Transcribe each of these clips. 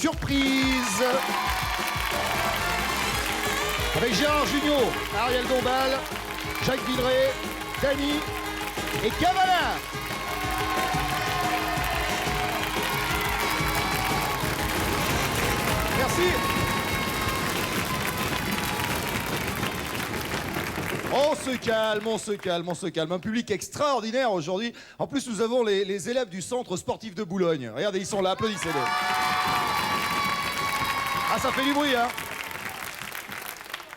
surprise. Avec Gérard Jugnot, Ariel Dombal, Jacques Villeray, Dany et Cavana. Merci. On se calme, on se calme, on se calme. Un public extraordinaire aujourd'hui. En plus, nous avons les élèves du centre sportif de Boulogne. Regardez, ils sont là, applaudissez-les. Ah, ça fait du bruit, hein.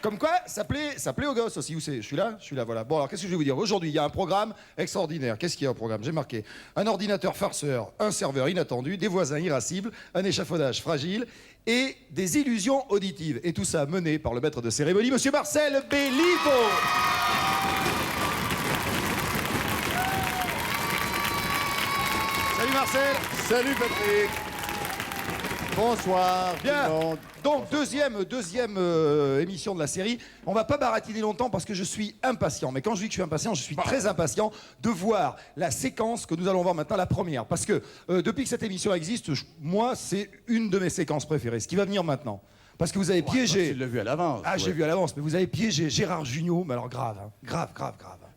Comme quoi, ça plaît aux gosses aussi. Où c'est ? Je suis là, voilà. Bon, alors, qu'est-ce que je vais vous dire ? Aujourd'hui, il y a un programme extraordinaire. Qu'est-ce qu'il y a au programme ? J'ai marqué un ordinateur farceur, un serveur inattendu, des voisins irascibles, un échafaudage fragile et des illusions auditives. Et tout ça mené par le maître de cérémonie, Monsieur Marcel Béliveau. Salut Marcel. Salut Patrick. Bonsoir. Bien. Donc, deuxième émission de la série. On va pas baratiner longtemps parce que je suis impatient. Mais quand je dis que je suis impatient, je suis très impatient de voir la séquence que nous allons voir maintenant, la première. Parce que depuis que cette émission existe, moi, c'est une de mes séquences préférées. Ce qui va venir maintenant. Parce que vous avez piégé... Tu l'as vu à l'avance. Ah, j'ai vu à l'avance, mais vous avez piégé Gérard Jugnot. Mais alors grave, hein. Grave.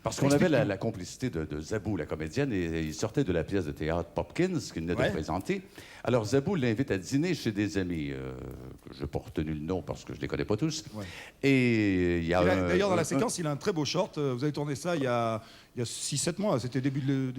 Parce qu'on avait la complicité de Zabou, la comédienne, et il sortait de la pièce de théâtre Popkins, qu'il venait de présenter. Alors Zabou l'invite à dîner chez des amis, que je n'ai pas retenu le nom parce que je ne les connais pas tous. Ouais. Et il y a... D'ailleurs, dans la séquence, il a un très beau short. Vous avez tourné ça il y a 6-7 mois. C'était début de...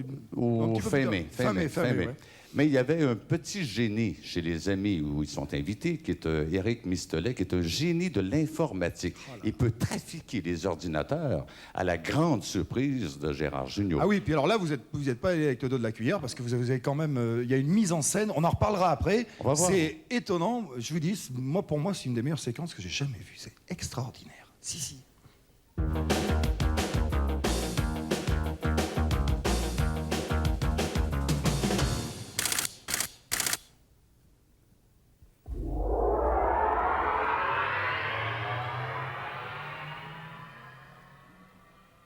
Fin mai. Ouais. Mais il y avait un petit génie chez les amis où ils sont invités, qui est Éric Mistelet, qui est un génie de l'informatique. Il peut trafiquer les ordinateurs à la grande surprise de Gérard Jugnot. Ah oui, puis alors là, vous êtes pas allé avec le dos de la cuillère parce que vous avez quand même... Il y a une mise en scène, on en reparlera après. C'est étonnant. Je vous dis, pour moi, c'est une des meilleures séquences que j'ai jamais vues. C'est extraordinaire. Si.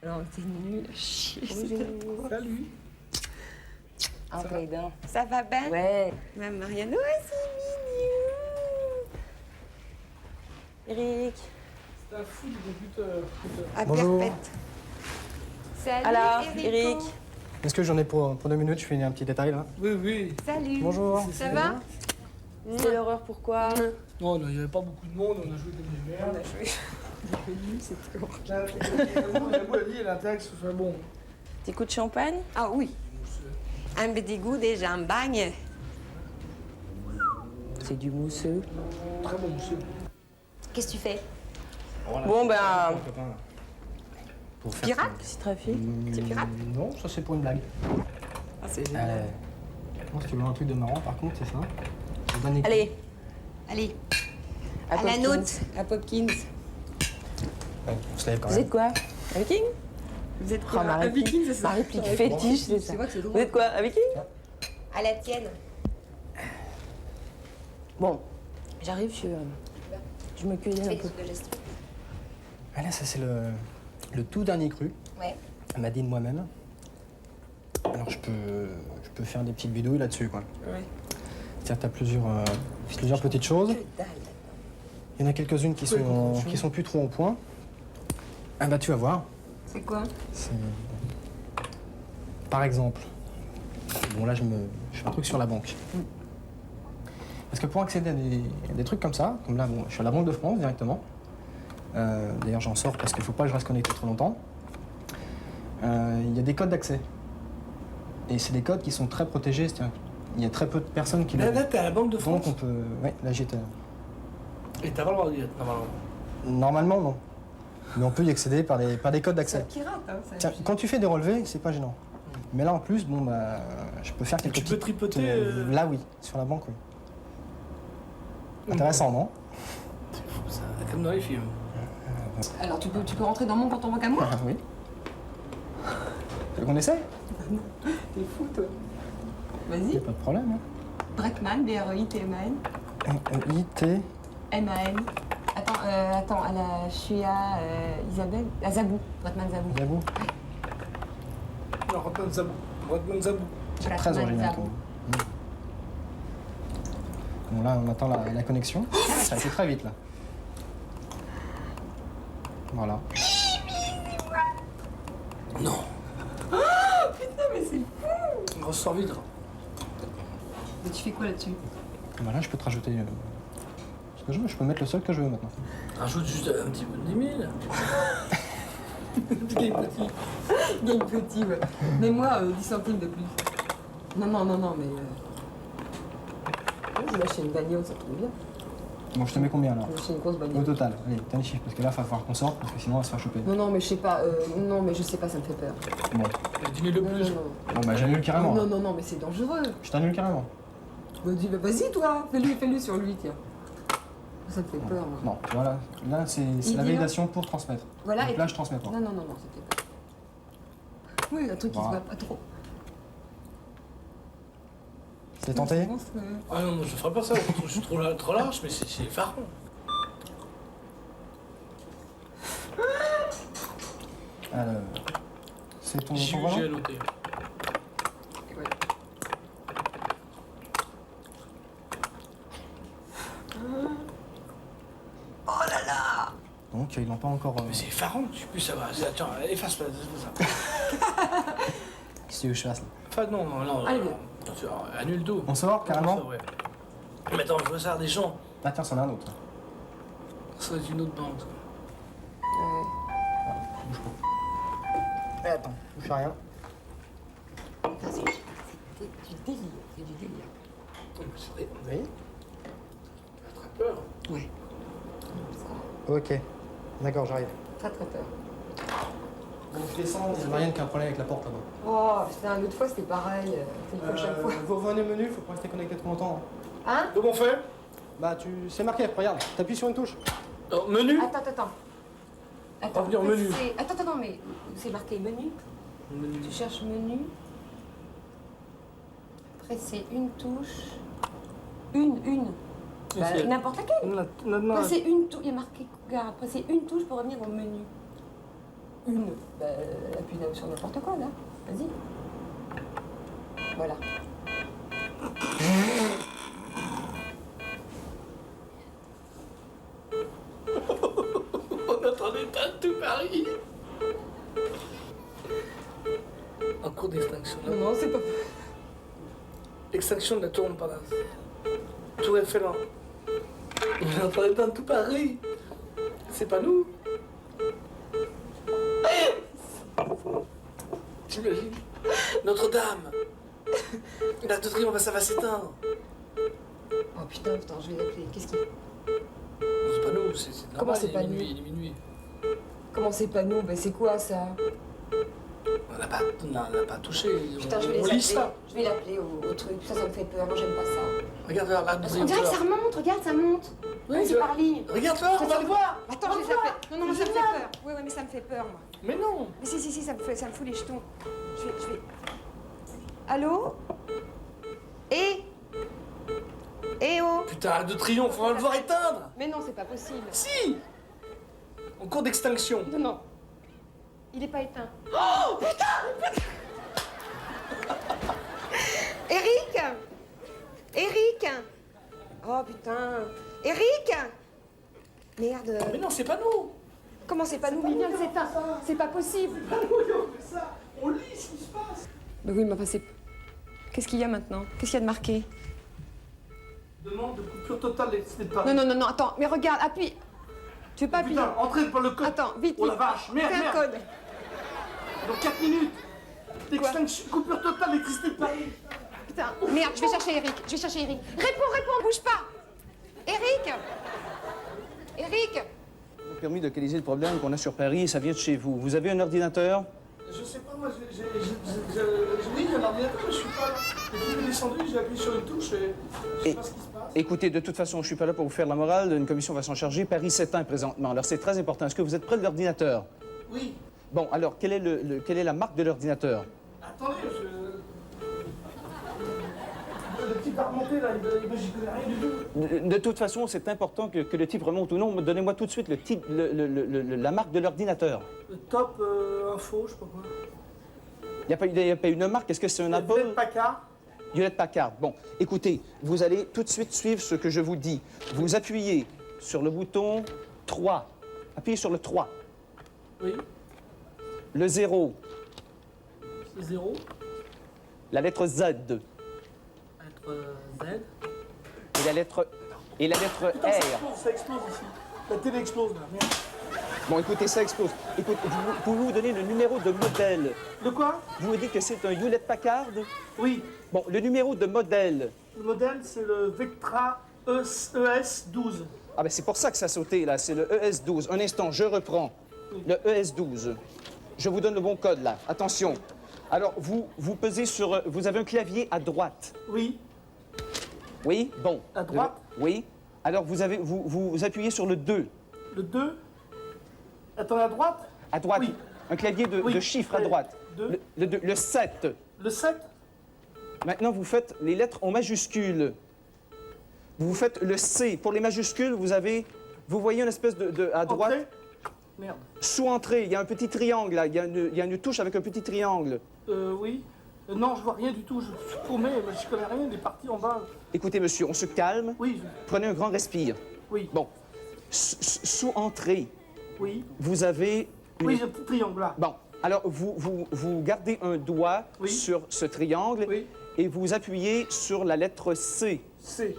Non, t'es nul, chier. Salut. Entrez donc. Ça va bien? Ouais. Même Marianne, ouais, c'est mignon. Eric. C'est un fou de buteur. À Bonjour. Perpète. Salut, Alors, Eric. Est-ce que j'en ai pour 2 minutes? Je fais un petit détail là. Oui. Salut. Bonjour. Ça va? C'est l'horreur, pourquoi? Non, il n'y avait pas beaucoup de monde, on a joué comme des merdes. On a joué. C'est trop. La boule, elle a intérêt que ce soit bon. Petit coup de champagne? Ah oui. Un petit goût déjà, un bagne. C'est du mousseux. Très bon, monsieur. Qu'est-ce que tu fais? Bon, ben... Pour faire Pirate? Petit trafic? C'est pirate? Non, ça c'est pour une blague. Ah, c'est génial. Je pense qu'il y a un truc de marrant par contre, c'est ça. Le dernier coup. Allez. À À la Popkins. note, à Popkins. Ouais, on se lève quand Vous même. êtes quoi? Un viking? Vous êtes Oh, quoi? ma Un réplique, viking, c'est ça? ma réplique fétiche, c'est ça. C'est vrai que c'est drôle. Vous êtes quoi? Un viking? À la tienne. Bon, j'arrive, je me cuisine un Fais peu. ce que geste. Ah, là, ça c'est le tout dernier cru. Ouais. Elle m'a dit de moi-même. Alors je peux faire des petites bidouilles là-dessus quoi. Ouais. C'est-à-dire que t'as plusieurs petites choses. Il y en a quelques-unes qui sont plus trop au point. Ah bah tu vas voir. C'est quoi? C'est... Par exemple, bon là je fais un truc sur la banque. Parce que pour accéder à des trucs comme ça, comme là bon, je suis à la Banque de France directement. D'ailleurs j'en sors parce qu'il ne faut pas que je reste connecté trop longtemps. Il y a des codes d'accès. Et c'est des codes qui sont très protégés, c'est-à-dire il y a très peu de personnes qui Là, t'es à la Banque de France. Donc on peut... Ouais, là j'étais... Et t'as pas le droit d'y être, normalement. Normalement non. Mais on peut y accéder par des codes d'accès. C'est pirate, hein, ça. Tiens, quand tu fais des relevés, c'est pas gênant. Mais là en plus, bon bah, je peux faire quelques tu peux petites- tripoter, Là oui, sur la banque oui. Intéressant, non? C'est fou, ça. Comme dans les films. Alors, tu peux rentrer dans mon compte en banque à moi? Ah, oui. Tu veux qu'on essaye? T'es fou, toi. Y a Vas-y. pas de problème. Hein. Bretman, B-R-E-I-T-M-A-N. I-T... M-A-N. Attends, je suis à Isabelle. À Zabou. Bretman Zabou. Zabou. Non, Rodman Zabou. C'est très original. Zabou. Bon, là, on attend la connexion. Ça a été très vite, là. Voilà. Non. Putain, mais c'est... On ressort vite. Mais tu fais quoi là-dessus? Bah là, je peux te rajouter ce que je veux. Je peux mettre le seul que je veux maintenant. Rajoute juste un petit peu de 10 000. Gagne petit. Gagne petit, ouais. Mais moi, 10 centimes de plus. Non, mais... Je vais acheter une bagnole, ça tombe bien. Bon, je te mets combien, là? Je vais acheter une grosse Au bagnole. total. Allez, t'as les chiffres, parce que là, il va falloir qu'on sorte, parce que sinon, on va se faire choper. Non, mais je sais pas. Non, mais je sais pas, ça me fait peur. Bon, 10 000 de Non, plus. bon bah j'annule carrément. là. non, mais c'est dangereux. Je t'annule carrément. Bah, dis, bah, vas-y, toi. Fais-le sur lui, tiens. Ça me fait peur, moi. Non, voilà. Là, c'est Il la dit validation pour transmettre. Voilà, Donc et là, puis- je transmets pas. Non, ça me fait peur. Oui, un truc qui se Voilà. voit pas trop. C'est tenté? Ah non, je ferai pas ça. Je suis trop large, mais c'est effarant. Alors, c'est ton J'ai volant? noté. Donc, ils n'ont pas encore... Mais c'est effarant, tu peux ça va. Attends, efface-le, ça. Qu'est-ce que tu veux que je fasse là? Enfin, non. Allez, viens. Tu annule tout. On sort carrément? Ça, ouais. Mais attends, je veux ça des gens. Ah tiens, c'en a un autre. Ça va être une autre banque. Eh, attends, je fais rien. C'est du délire, c'est du délire. Oui? Très peur. Ouais. Ok. D'accord, j'arrive. Très peur. Bon, je descends. Il y a Marianne qui a un problème avec la porte là-bas. Oh, putain, l'autre fois c'était pareil. C'est une fois chaque fois. Vous revenez au menu, faut pas rester connecté trop longtemps. Hein? Comment on fait? Bah, c'est marqué, regarde, t'appuies sur une touche. Non, menu. Attends. Revenir au menu. Attends, mais c'est marqué menu. Menu. Tu cherches menu. Après, c'est une touche. Une. Bah, C'est- n'importe laquelle. Non. Après, c'est une touche. Il y a marqué. Regarde, après, c'est une touche pour revenir au menu. Une. Bah, appuie sur n'importe quoi, là. Vas-y. Voilà. On attendait pas tout Paris. En cours d'extinction. Non, c'est pas. Extinction de la tour Montparnasse. Tour Eiffel. On entendait dans tout Paris. C'est pas nous. T'imagines? Notre-Dame. L'Arc de Triomphe, ça va s'éteindre. Oh putain, je vais l'appeler. Qu'est-ce qu'il. C'est pas nous, c'est normal. Comment c'est il est pas minuit, nous? il est minuit. Comment c'est pas nous? Ben c'est quoi ça? On l'a pas touché. Putain, je vais on les lit appeler. ça. Je vais l'appeler au truc. Ça me fait peur. Moi, j'aime pas ça. Regarde là, l'Arc de On dirait que ça Triomphe. remonte. Regarde, ça monte. Oui, Vas-y, je- par ligne. Regarde là, on va le voir. Attends, je les appelle. Non, mais ça me fait peur. Oui, mais ça me fait peur, moi. Mais non. Mais si, ça me fout les jetons. Je vais. Allô? Eh oh! Putain, Arc de Triomphe, on va le voir éteindre. Mais non, c'est pas possible. Si. En cours d'extinction. Non. Il est pas éteint. Oh, putain! Eric! Oh, putain! Eric! Merde. Mais non, c'est pas nous. Comment c'est pas nous? Il vient de s'éteindre. C'est pas possible. On lit ce qui se passe. Bah oui, mais enfin, c'est... Qu'est-ce qu'il y a maintenant? Qu'est-ce qu'il y a de marqué? Demande de coupure totale d'électricité de Paris. Non, attends. Mais regarde, appuie. Tu veux pas appuyer? Putain, entrez par le code. Attends, vite. Oh la vache, merde, Fais un merde. code. Dans 4 minutes. D'extinction, coupure totale d'électricité de Paris. Putain, merde, je vais chercher Eric. Réponds, bouge pas. Eric! Permis de localiser le problème qu'on a sur Paris et ça vient de chez vous. Vous avez un ordinateur? Je sais pas, moi, oui, il y a un ordinateur, mais je suis pas là. Je suis descendu, j'ai appuyé sur une touche et je sais pas ce qui se passe. Écoutez, de toute façon, je suis pas là pour vous faire la morale. Une commission va s'en charger. Paris s'éteint présentement. Alors, c'est très important. Est-ce que vous êtes près de l'ordinateur? Oui. Bon, alors, quelle est la marque de l'ordinateur? Attendez, le type va remonter là, j'y connais rien du tout. De toute façon, c'est important que le type remonte ou non. Donnez-moi tout de suite la marque de l'ordinateur. Le top info, je sais pas quoi. Il n'y a pas une marque? Est-ce que c'est un Apple? Packard. Hewlett-Packard. Bon, écoutez, vous allez tout de suite suivre ce que je vous dis. Vous appuyez sur le bouton 3. Appuyez sur le 3. Oui. Le 0. C'est 0. La lettre Z. Lettre Z. Et la lettre Putain, R. ça explose ici. La télé explose là, merde. Bon, écoutez, ça explose. Écoutez, pouvez-vous vous donner le numéro de modèle? De quoi? Vous me dites que c'est un Hewlett-Packard? Oui. Bon, le numéro de modèle. Le modèle, c'est le Vectra ES12. Ah ben c'est pour ça que ça a sauté, là. C'est le ES12. Un instant, je reprends. Le ES12. Je vous donne le bon code, là. Attention. Alors, vous pesez sur... Vous avez un clavier à droite. Oui. Oui? Bon. À droite? Oui. Alors, vous appuyez sur le 2. Le 2. Attends, à droite? À droite. Oui. Un clavier de Oui. chiffres à droite. Deux. Le 7. Le 7? Maintenant, vous faites les lettres en majuscules. Vous faites le C. Pour les majuscules, vous voyez une espèce à droite. Entrée? Merde. Sous entrée, il y a un petit triangle, là. Il y a une touche avec un petit triangle. Oui. Non, je vois rien du tout. Je suis paumé, mais je connais rien. Il est parti en bas. Écoutez, monsieur, on se calme. Oui. Prenez un grand respire. Oui. Bon. Sous entrée, Oui. vous avez... Oui, j'ai un petit triangle là. Bon. Alors, vous gardez un doigt Oui. sur ce triangle Oui. et vous appuyez sur la lettre C. C.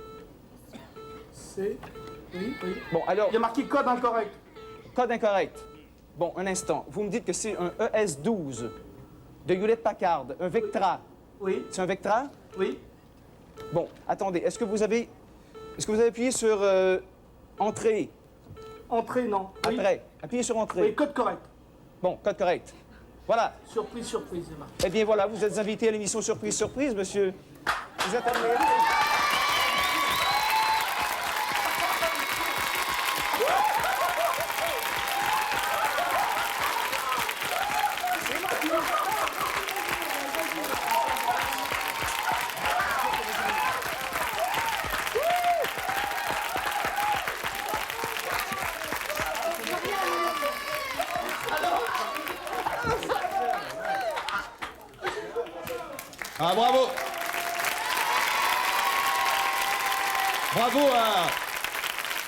C. Oui, oui. Bon, alors... Il y a marqué code incorrect. Code incorrect. Bon, un instant. Vous me dites que c'est un ES12 de Hewlett-Packard, un Vectra. Oui. C'est un Vectra? Oui. Bon, attendez. Est-ce que vous avez appuyé sur Entrée? Entrée, non. Oui. Après. Appuyez sur Entrée. Oui, code correct. Bon, code correct. Voilà. Surprise, surprise, c'est marqué. Eh bien, voilà, vous êtes invité à l'émission Surprise, Surprise, monsieur. Vous êtes admiré. Ah, bravo.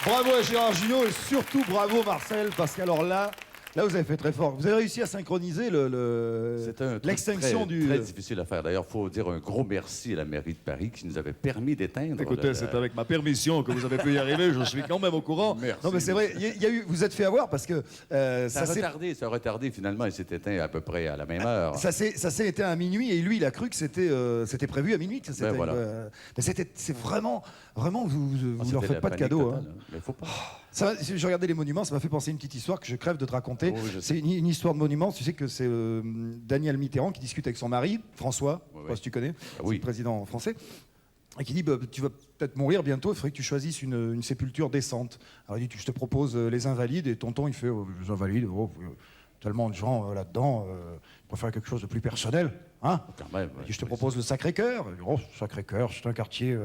Bravo à Gérard Jugnot et surtout bravo Marcel, parce qu'alors là, vous avez fait très fort. Vous avez réussi à synchroniser C'est un truc l'extinction très, du... très difficile à faire. D'ailleurs, il faut dire un gros merci à la mairie de Paris qui nous avait permis d'éteindre. Écoutez, c'est avec ma permission que vous avez pu y arriver, je suis quand même au courant. Merci. Non mais c'est vrai, vous êtes fait avoir parce que Ça a retardé finalement, il s'est éteint à peu près à la même heure. ça s'est éteint à minuit et lui il a cru que c'était prévu à minuit que ça s'éteigne. voilà. Mais c'est vraiment vous C'était leur faites la pas de panique cadeau. totale, Hein. Mais faut pas. Ça, je regardais les monuments, ça m'a fait penser à une petite histoire que je crève de te raconter. Oh, je sais. C'est une histoire de monument. Tu sais que c'est Daniel Mitterrand qui discute avec son mari, François, je sais pas si tu connais, c'est oui. le président français, et qui dit tu vas peut-être mourir bientôt, il faudrait que tu choisisses une sépulture décente. Alors il dit je te propose les Invalides, et tonton il fait les Invalides, tellement de gens là-dedans, je préfère quelque chose de plus personnel. Hein Quand même. il dit, je te propose le Sacré-Cœur. Sacré-Cœur, c'est un quartier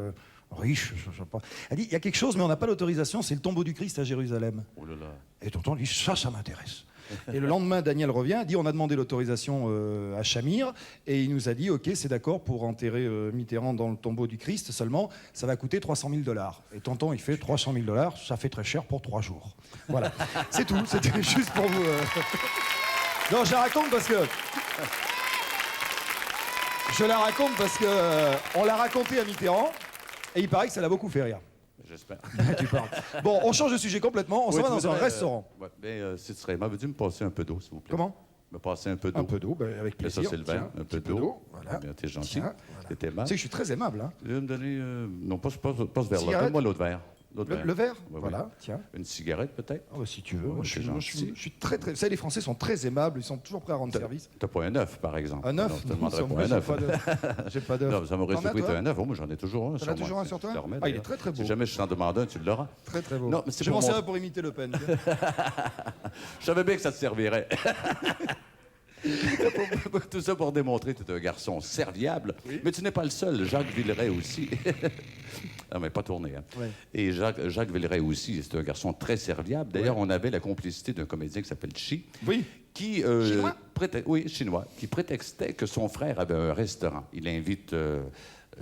riche, je sais pas. Elle dit, il y a quelque chose, mais on n'a pas l'autorisation, c'est le tombeau du Christ à Jérusalem. Oh là là. Et tonton dit, ça m'intéresse. Et le lendemain, Daniel revient, dit, on a demandé l'autorisation à Chamir, et il nous a dit, ok, c'est d'accord pour enterrer Mitterrand dans le tombeau du Christ, seulement, ça va coûter $300 000. Et tonton, il fait $300 000, ça fait très cher pour 3 jours. Voilà, c'est tout, c'était juste pour vous... Non, je la raconte parce que... Je la raconte parce que on l'a raconté à Mitterrand, et il paraît que ça l'a beaucoup fait rire. J'espère. Tu parles. Bon, on change de sujet complètement, on s'en va dans un restaurant. Si tu serais aimable, veux-tu me passer un peu d'eau, s'il vous plaît? Comment? Me passer un peu d'eau. Un peu d'eau, avec Mais plaisir. ça, c'est le vin. Tiens, Un peu petit d'eau. Voilà. Bien, t'es gentil. Tiens, T'es Tu aimable. sais que je suis très aimable. Hein. Tu veux me donner... non, pas ce verre-là. Cigarette? Donne-moi l'autre verre. Le verre Oui, Voilà, oui. tiens. Une cigarette, peut-être? Ah, si tu veux. Ouais, Moi, c'est je suis très, très... Vous savez, les Français sont très aimables, ils sont toujours prêts à rendre service. T'as pas un œuf, par exemple? Un œuf? Non, je te demanderais Non, pas un œuf. J'ai pas d'œuf. Non, ça m'aurait T'en as, surpris, toi t'as un œuf. Oh, moi, j'en ai toujours un. T'en as toujours un sur toi? Je te remets, Ah, il est d'ailleurs. très, très beau. Si jamais je t'en demande un, tu l'auras. Très, très beau. Non, mais c'est Je m'en pour sers montrer- pour imiter Le Pen. Je savais bien que ça te servirait. Tout ça pour démontrer que tu es un garçon serviable. Mais tu n'es pas le seul. Jacques Villeray aussi. Non, mais pas tourné. Hein. Ouais. Et Jacques Villeray aussi, c'est un garçon très serviable. D'ailleurs, on avait la complicité d'un comédien qui s'appelle Chi. Oui. Qui, Chinois? Oui, chinois. Qui prétextait que son frère avait un restaurant. Il invite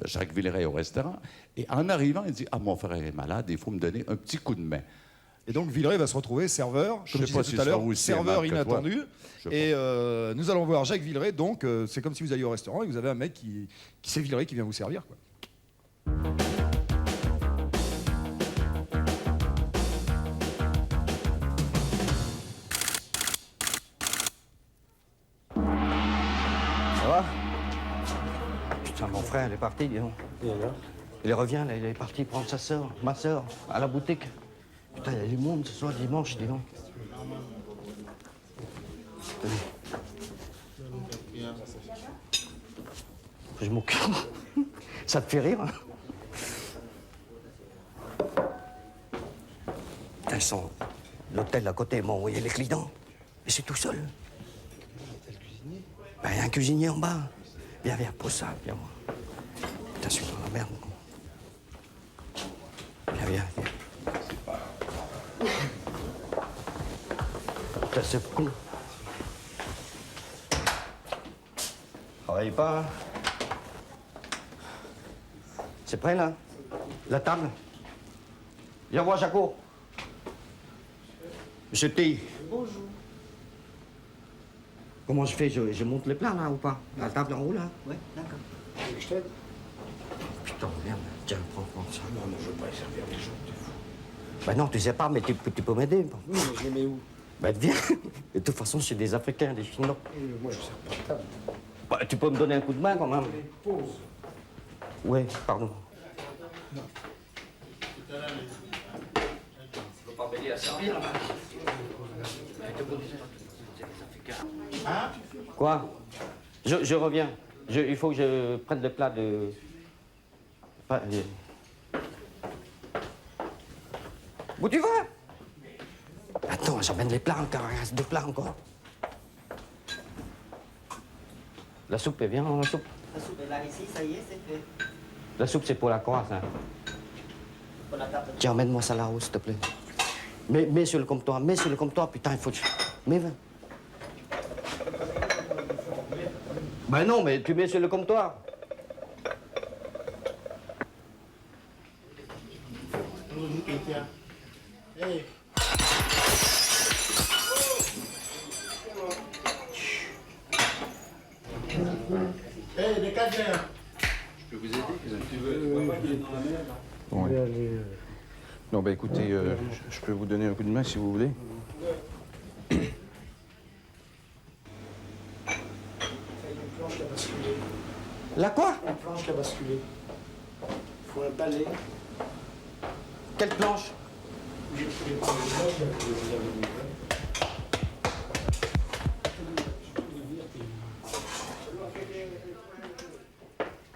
Jacques Villeray au restaurant. Et en arrivant, il dit « Ah, mon frère est malade, il faut me donner un petit coup de main. » Et donc Villeray va se retrouver serveur, Je comme je sais pas disais si tout à ça l'heure, vous aussi, serveur Marc, inattendu. toi. Et nous allons voir Jacques Villeray, donc c'est comme si vous alliez au restaurant et vous avez un mec qui sait Villeray qui vient vous servir, quoi. Ça va? Putain, mon frère, il est parti, dis donc. Il revient, là, il est parti prendre sa sœur, ma sœur, à la boutique. Putain, il y a du monde ce soir, dimanche, dis donc. Tenez. Je m'occupe. Ça te fait rire, hein? Putain, ils sont... L'hôtel à côté m'a envoyé les clients. Et c'est tout seul. Ben, il y a un cuisinier en bas. Viens, viens, pose ça, viens moi. Putain, je suis dans la merde. Viens, viens, viens. Putain, c'est con. Travaille pas, hein? C'est prêt, là? La table? Viens voir, Jaco. Monsieur T. Bonjour. Comment je fais? Je monte les plats, là, ou pas? La table en haut, là? Ouais, d'accord. Je t'aide? Putain, merde. Tiens, prends ça. Non, je veux pas y servir des gens, t'es fou. Bah non, tu sais pas, mais tu peux m'aider. Oui, mais je les mets où? Bah viens. De toute façon, c'est des Africains, des Chinois. Moi, je sers pas de table. Bah, tu peux me donner un coup de main, quand même? Pause. Ouais, pardon. Non. Tu veux pas m'aider à servir, là? Hein? Quoi? Je reviens. Il faut que je prenne le plat de... Où tu vas? Attends, j'amène les plats encore. Il reste 2 plats encore. La soupe est bien, la soupe? La soupe est là, ici, ça y est, c'est fait. La soupe, c'est pour la croix, ça. Pour la table. Tiens, emmène-moi ça là-haut, s'il te plaît. Mets sur le comptoir, putain, il faut que... Mets, va. Ben non, mais tu mets sur le comptoir. Hey. Hey, les cadres. Je peux vous aider? Bon, ouais. Non, bah écoutez, je peux vous donner un coup de main si vous voulez. La quoi? Une planche qui a basculé. Il faut un balai. Quelle planche?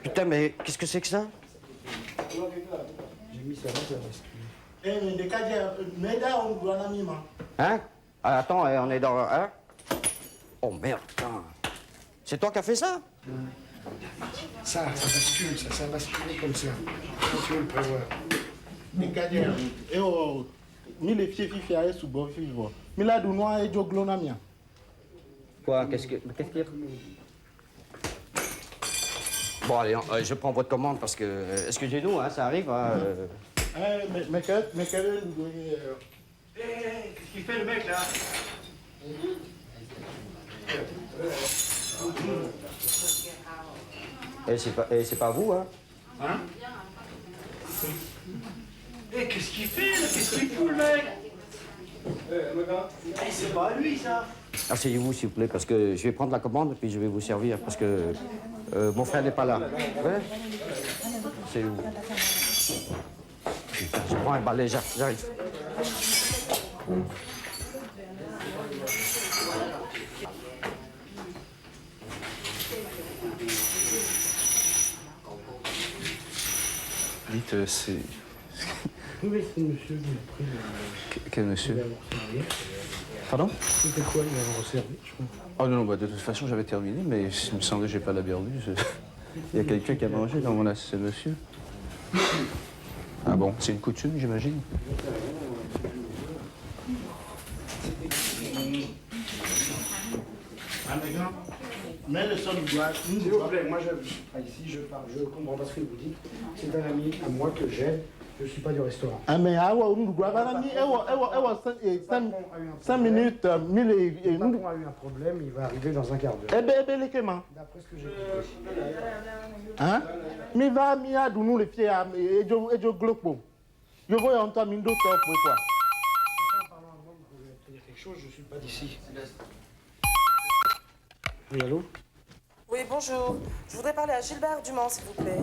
Putain, mais qu'est-ce que c'est que ça? J'ai mis ça là, ça a basculé. Eh, mais les cadres, mais là, on doit en animer. Hein? Ah, attends, on est dans... Hein? Oh merde, putain. C'est toi qui as fait ça? Ça bascule, ça a basculé comme ça. Comment tu veux le prévoir? Les cadres, et oh, mi les fiers fiers sous bon vivre. Mais là, du noir et du glonamia. Quoi? Qu'est-ce qu'il y a? Bon, allez, je prends votre commande parce que... Excusez-nous, hein, ça arrive, hein, Mais quel... Qu'est-ce qu'il fait, le mec, là? c'est pas vous, hein? Hein? Qu'est-ce qu'il fait, là? Qu'est-ce qu'il fout, le mec? C'est pas lui, ça. Asseyez-vous, s'il vous plaît, parce que je vais prendre la commande et puis je vais vous servir, parce que mon frère n'est pas là. Ouais? C'est où? Putain, je prends un balai, j'arrive. Dites, c'est... Oui, c'est monsieur qui a pris Quel monsieur? le... Pardon? C'était quoi, il m'avait resservi, je crois. Oh non, bah, de toute façon, j'avais terminé, mais il me semblait que j'ai pas la bière lue. Il y a quelqu'un qui a mangé dans mon assiette, monsieur. Ah bon, c'est une coutume, j'imagine? Mais le seul doigt, s'il vous plaît, moi je pas ici, je parle, je comprends pas ce que vous dites. C'est un ami à moi que j'aide, je ne suis pas du restaurant. Ah mais ah ouais, on nous doit 5 minutes, 1000 et Le patron a eu un problème, il va arriver dans un quart d'heure. eh ben les comment? D'après ce que j'ai compris. Hein? Mais va mi a nous les pieds à et je glopo. Je vois en toi min d'autres quoi. En parlant avant, vous voulez dire quelque chose, je ne suis pas d'ici. Oui, allô? Oui, bonjour. Je voudrais parler à Gilbert Dumont, s'il vous plaît.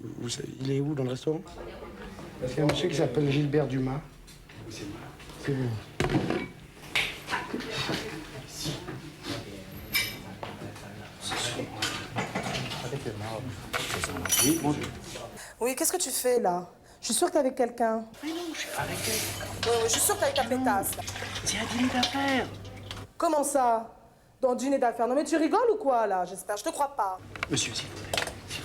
Vous savez, il est où dans le restaurant? Parce qu'il y a un monsieur qui s'appelle Gilbert Dumas. C'est vous. Oui, bonjour. Oui, qu'est-ce que tu fais là? Je suis sûre que t'es avec quelqu'un. Mais non, je suis pas avec elle. Oui, je suis sûre que t'es avec ta pétasse. là. C'est un dîner d'affaires. Comment ça? Dans le dîner d'affaires? Non mais tu rigoles ou quoi là? J'espère, je te crois pas. Monsieur, s'il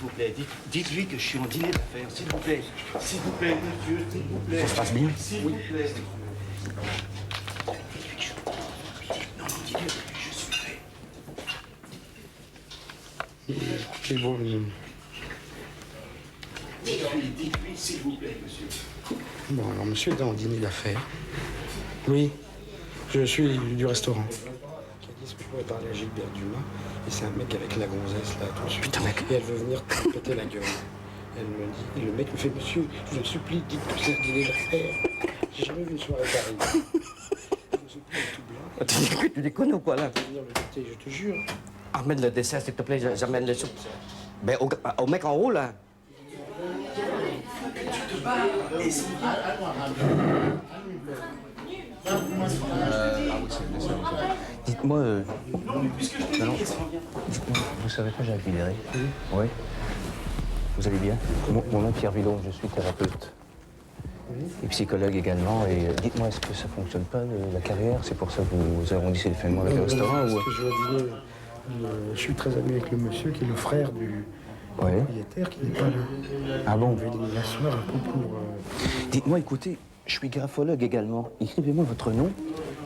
vous plaît, dites-lui que je suis en dîner d'affaires, s'il vous plaît. S'il vous plaît, monsieur, s'il vous plaît. Ça se passe bien? S'il vous plaît. Dites-lui que je suis en dîner d'affaires. Non, dites-lui que je suis fait. C'est bon. Dites-lui, s'il vous plaît, monsieur. Bon, alors monsieur est en dîner d'affaires. Oui, je suis du restaurant. Qui a dit ce que je pourrais parler à Gilbert Dumas. Et c'est un mec avec la gonzesse là tout de suite. Putain, mec. Et elle veut venir te péter la gueule. Elle me dit, et le mec me fait, monsieur, je vous en supplie, dites que c'est un dîner d'affaires. J'ai jamais vu une soirée pareille. Je vous supplie, tout blanc. Tu déconnes ou quoi là? Je vais venir le goûter, je te jure. Amène le dessert s'il te plaît, j'amène le soupe. Ben au mec en haut là. Dites-moi, dites-moi, vous savez pas, Jacques Villeray? Oui. Vous allez bien? Mon nom est Pierre Villon, je suis thérapeute. Et psychologue également. Et dites-moi, est-ce que ça fonctionne pas, la carrière? C'est pour ça que vous arrondissez les fins de mois avec le restaurant ou... Parce que je vais dîner, je suis très ami avec le monsieur qui est le frère du propriétaire qui n'est pas là. Ah bon? Je vais dîner l'asseoir un peu pour... Dites-moi, écoutez, je suis graphologue également. Écrivez-moi votre nom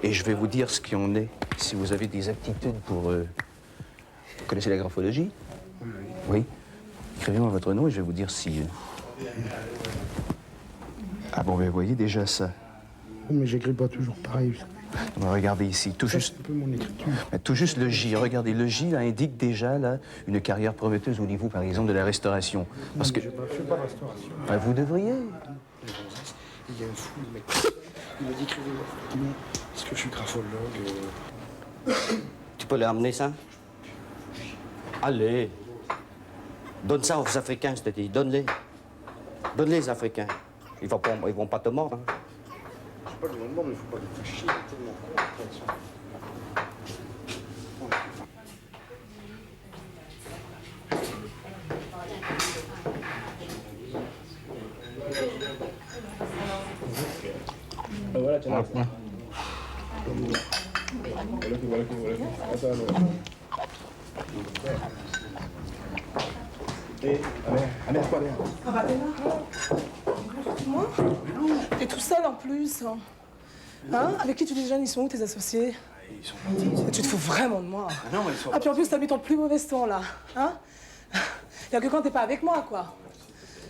et je vais vous dire ce qu'il en est. Si vous avez des aptitudes pour... Vous connaissez la graphologie? Oui. Écrivez-moi votre nom et je vais vous dire si... Ah bon, ben vous voyez déjà ça. Mais j'écris pas toujours pareil. On va regarder ici, tout juste... C'est un peu mon écriture. Tout juste le J. Regardez, le J là, indique déjà là, une carrière prometteuse au niveau, par exemple, de la restauration. Parce que... Je ne fais pas restauration. Ben, vous devriez. Il y a un fou, le mec. Il m'a dit, écrivez-moi votre nom. Est-ce que je suis graphologue Tu peux leur amener ça? Allez. Donne ça aux Africains, je te dis. Donne-les. Donne-les aux Africains. Ils vont pas te mordre. Hein. Je sais pas le nom, mais il ne faut pas les faire chier. Tellement con, Voilà, tu as Ah bah t'es là. Moi? T'es tout seul en plus. Hein? Avec qui tu déjeunes? Ils sont où tes associés? Ils sont partis. Tu te fous vraiment de moi. Ah non, ils sont Ah puis en plus t'habites en plus mauvais ton là. Hein? Y'a que quand t'es pas avec moi quoi.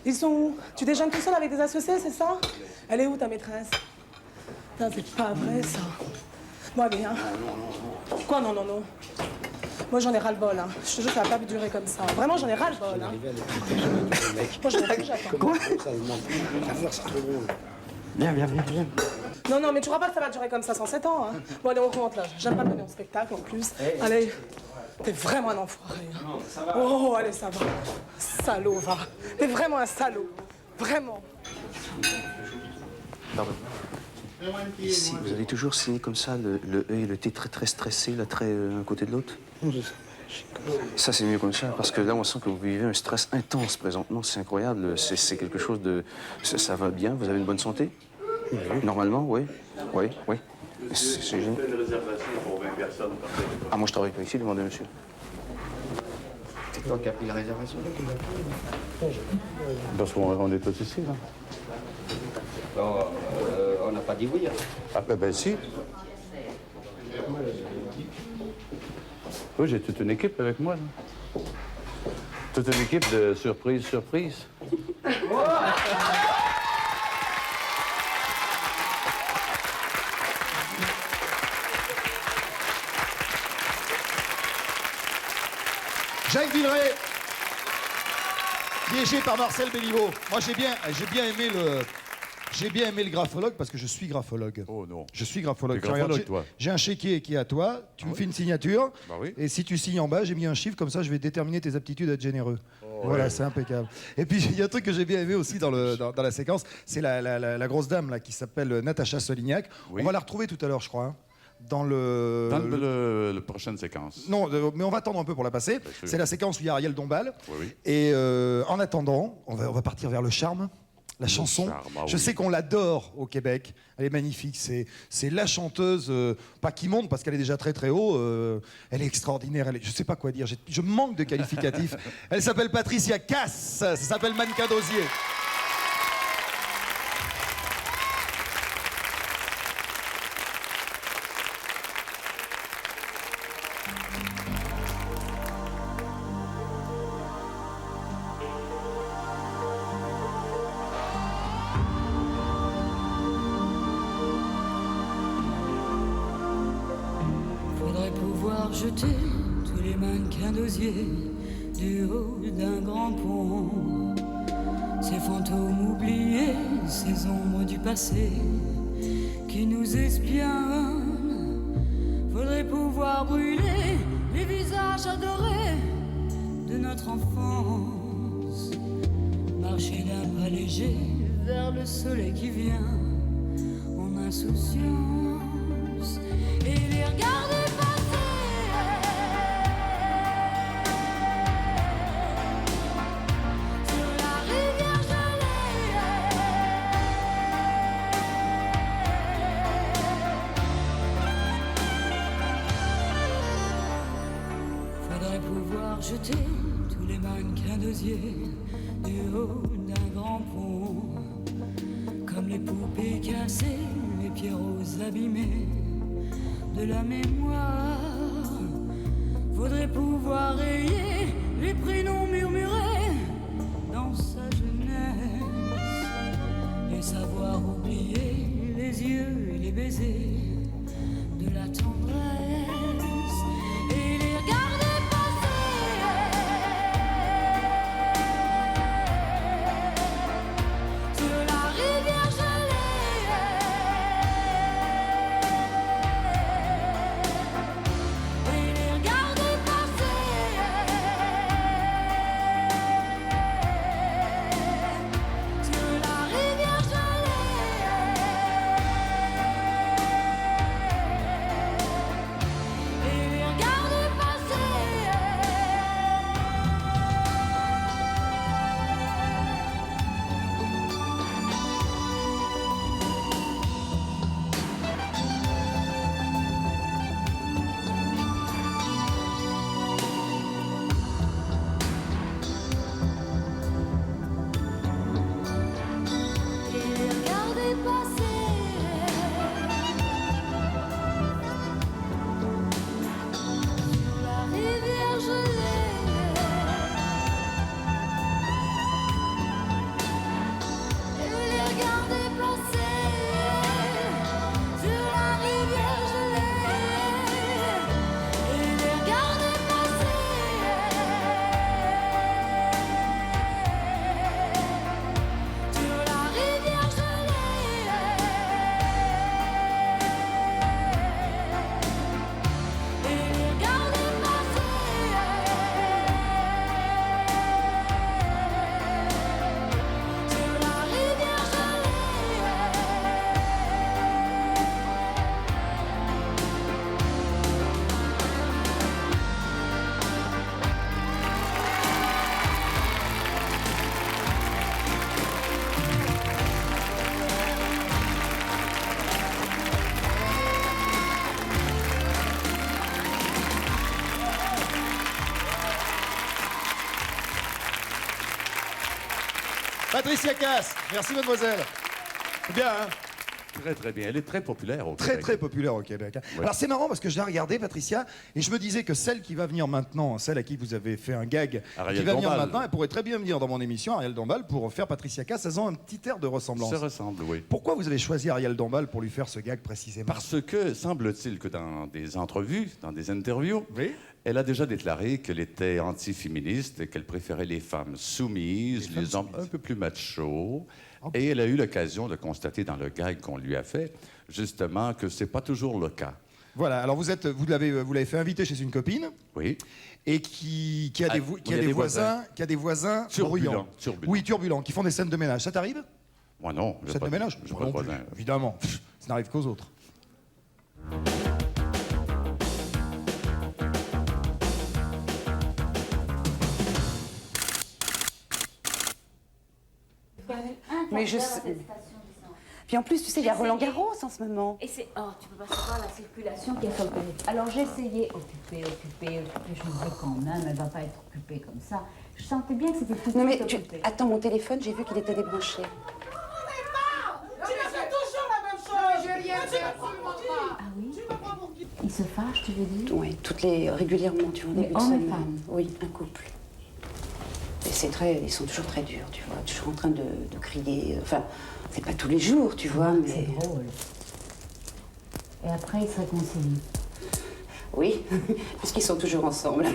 Ils sont où? Tu déjeunes tout seul avec des associés, c'est ça? Elle est où ta maîtresse? Non, c'est pas vrai ça. Bon allez, hein. Quoi non, non, non? Moi j'en ai ras-le-bol, hein. Je te jure, ça va pas durer comme ça. Vraiment, j'en ai ras-le-bol, hein. Moi j'en ai j'attends. Quoi? L'affaire, c'est trop drôle. Viens. Non, non, mais tu crois pas que ça va durer comme ça 107 ans, hein. Bon allez, on remonte là. J'aime pas te donner en spectacle en plus. Allez, t'es vraiment un enfoiré. Hein. Oh, allez, ça va. Salaud, va. T'es vraiment un salaud. Vraiment. Pardon. Ici, vous avez toujours signé comme ça, le E et le T très stressé, là, très un côté de l'autre? Ça, c'est mieux comme ça, parce que là, on sent que vous vivez un stress intense présentement. C'est incroyable. C'est quelque chose de... Ça va bien? Vous avez une bonne santé? Normalement, oui. Oui. C'est génial. Une réservation pour 20 personnes. Ah, moi, je travaille pas ici, demandez monsieur. C'est toi qui as pris la réservation? Parce qu'on est tous ici, là. On n'a pas dit oui. Hein. Ah, ben si. Oui, j'ai toute une équipe avec moi. Là. Toute une équipe de surprise. Jacques Villeray, piégé par Marcel Béliveau. Moi, j'ai bien aimé le graphologue parce que je suis graphologue. Oh non. Je suis graphologue. T'es graphologue, toi. J'ai un chéquier qui est à toi, tu me fais une signature, Bah oui. et si tu signes en bas, j'ai mis un chiffre, comme ça je vais déterminer tes aptitudes à être généreux. Voilà, ouais. c'est impeccable. Et puis, il y a un truc que j'ai bien aimé aussi dans la séquence, c'est la grosse dame là, qui s'appelle Natacha Solignac. Oui. On va la retrouver tout à l'heure, je crois. Hein. Dans le prochaine séquence. Non, mais on va attendre un peu pour la passer. C'est la séquence où il y a Ariel Dombal. Oui. Et en attendant, on va partir vers le charme. La chanson, je sais qu'on l'adore au Québec, elle est magnifique, c'est la chanteuse, pas qui monte parce qu'elle est déjà très très haut, elle est extraordinaire, je sais pas quoi dire, je manque de qualificatifs. Elle s'appelle Patricia Cass, ça s'appelle Mannequin d'Osier. Jeter tous les mannequins d'osier du haut d'un grand pont. Ces fantômes oubliés, ces ombres du passé qui nous espionnent. Faudrait pouvoir brûler les visages adorés de notre enfance. Marcher d'un pas léger vers le soleil qui vient en insouciance et les regarder. Jeter tous les mannequins d'osier du haut d'un grand pont, comme les poupées cassées, les pierrots abîmés de la mémoire. Faudrait pouvoir rayer les prénoms murmurés dans sa jeunesse et savoir oublier les yeux et les baisers de la tendresse et les regarder. Patricia Cass, merci mademoiselle. C'est bien, hein? Très, très bien. Elle est très populaire au Très, Québec. très populaire au Québec. Ouais. Alors c'est marrant parce que je l'ai regardé, Patricia, et je me disais que celle qui va venir maintenant, celle à qui vous avez fait un gag, Ariel qui va venir Dombal. maintenant, elle pourrait très bien venir dans mon émission, Ariel Dombal, pour faire Patricia Cass. Elles ont un petit air de ressemblance. Ça ressemble, oui. Pourquoi vous avez choisi Ariel Dombal pour lui faire ce gag précisément? Parce que, semble-t-il que dans des entrevues, dans des interviews, elle a déjà déclaré qu'elle était anti-féministe et qu'elle préférait les femmes soumises, les hommes un peu plus machos. Et elle a eu l'occasion de constater dans le gag qu'on lui a fait, justement, que c'est pas toujours le cas. Voilà, alors vous l'avez fait inviter chez une copine. Oui. Et qui a des, il y a des voisins. qui a des voisins Turbulents, bruyants. turbulents. Oui, turbulents, qui font des scènes de ménage. Ça t'arrive? Moi non. Scènes de ménage? Je Moi pas de non plus, voisins. évidemment. Ça n'arrive qu'aux autres. Mais je sais. Puis en plus, tu sais, il y a Roland Garros en ce moment. Et c'est... Oh, tu peux pas savoir la circulation qu'il y a sur le téléphone. Alors j'ai essayé, occupée. Je me disais quand même, elle va pas être occupée comme ça. Je sentais bien que c'était tout Non mais occupé. attends, mon téléphone, j'ai vu qu'il était débranché. Tu me fais toujours la même chose. Je viens Ah oui? Il se fâche, tu veux dire? Oui, régulièrement, tu vois, Mais début de homme et semaine. femme? Oui, un couple. Et ils sont toujours très durs, tu vois, toujours en train de crier. Enfin, c'est pas tous les jours, tu vois, mais... C'est drôle. Et après, ils se réconcilient. Oui, puisqu'ils sont toujours ensemble.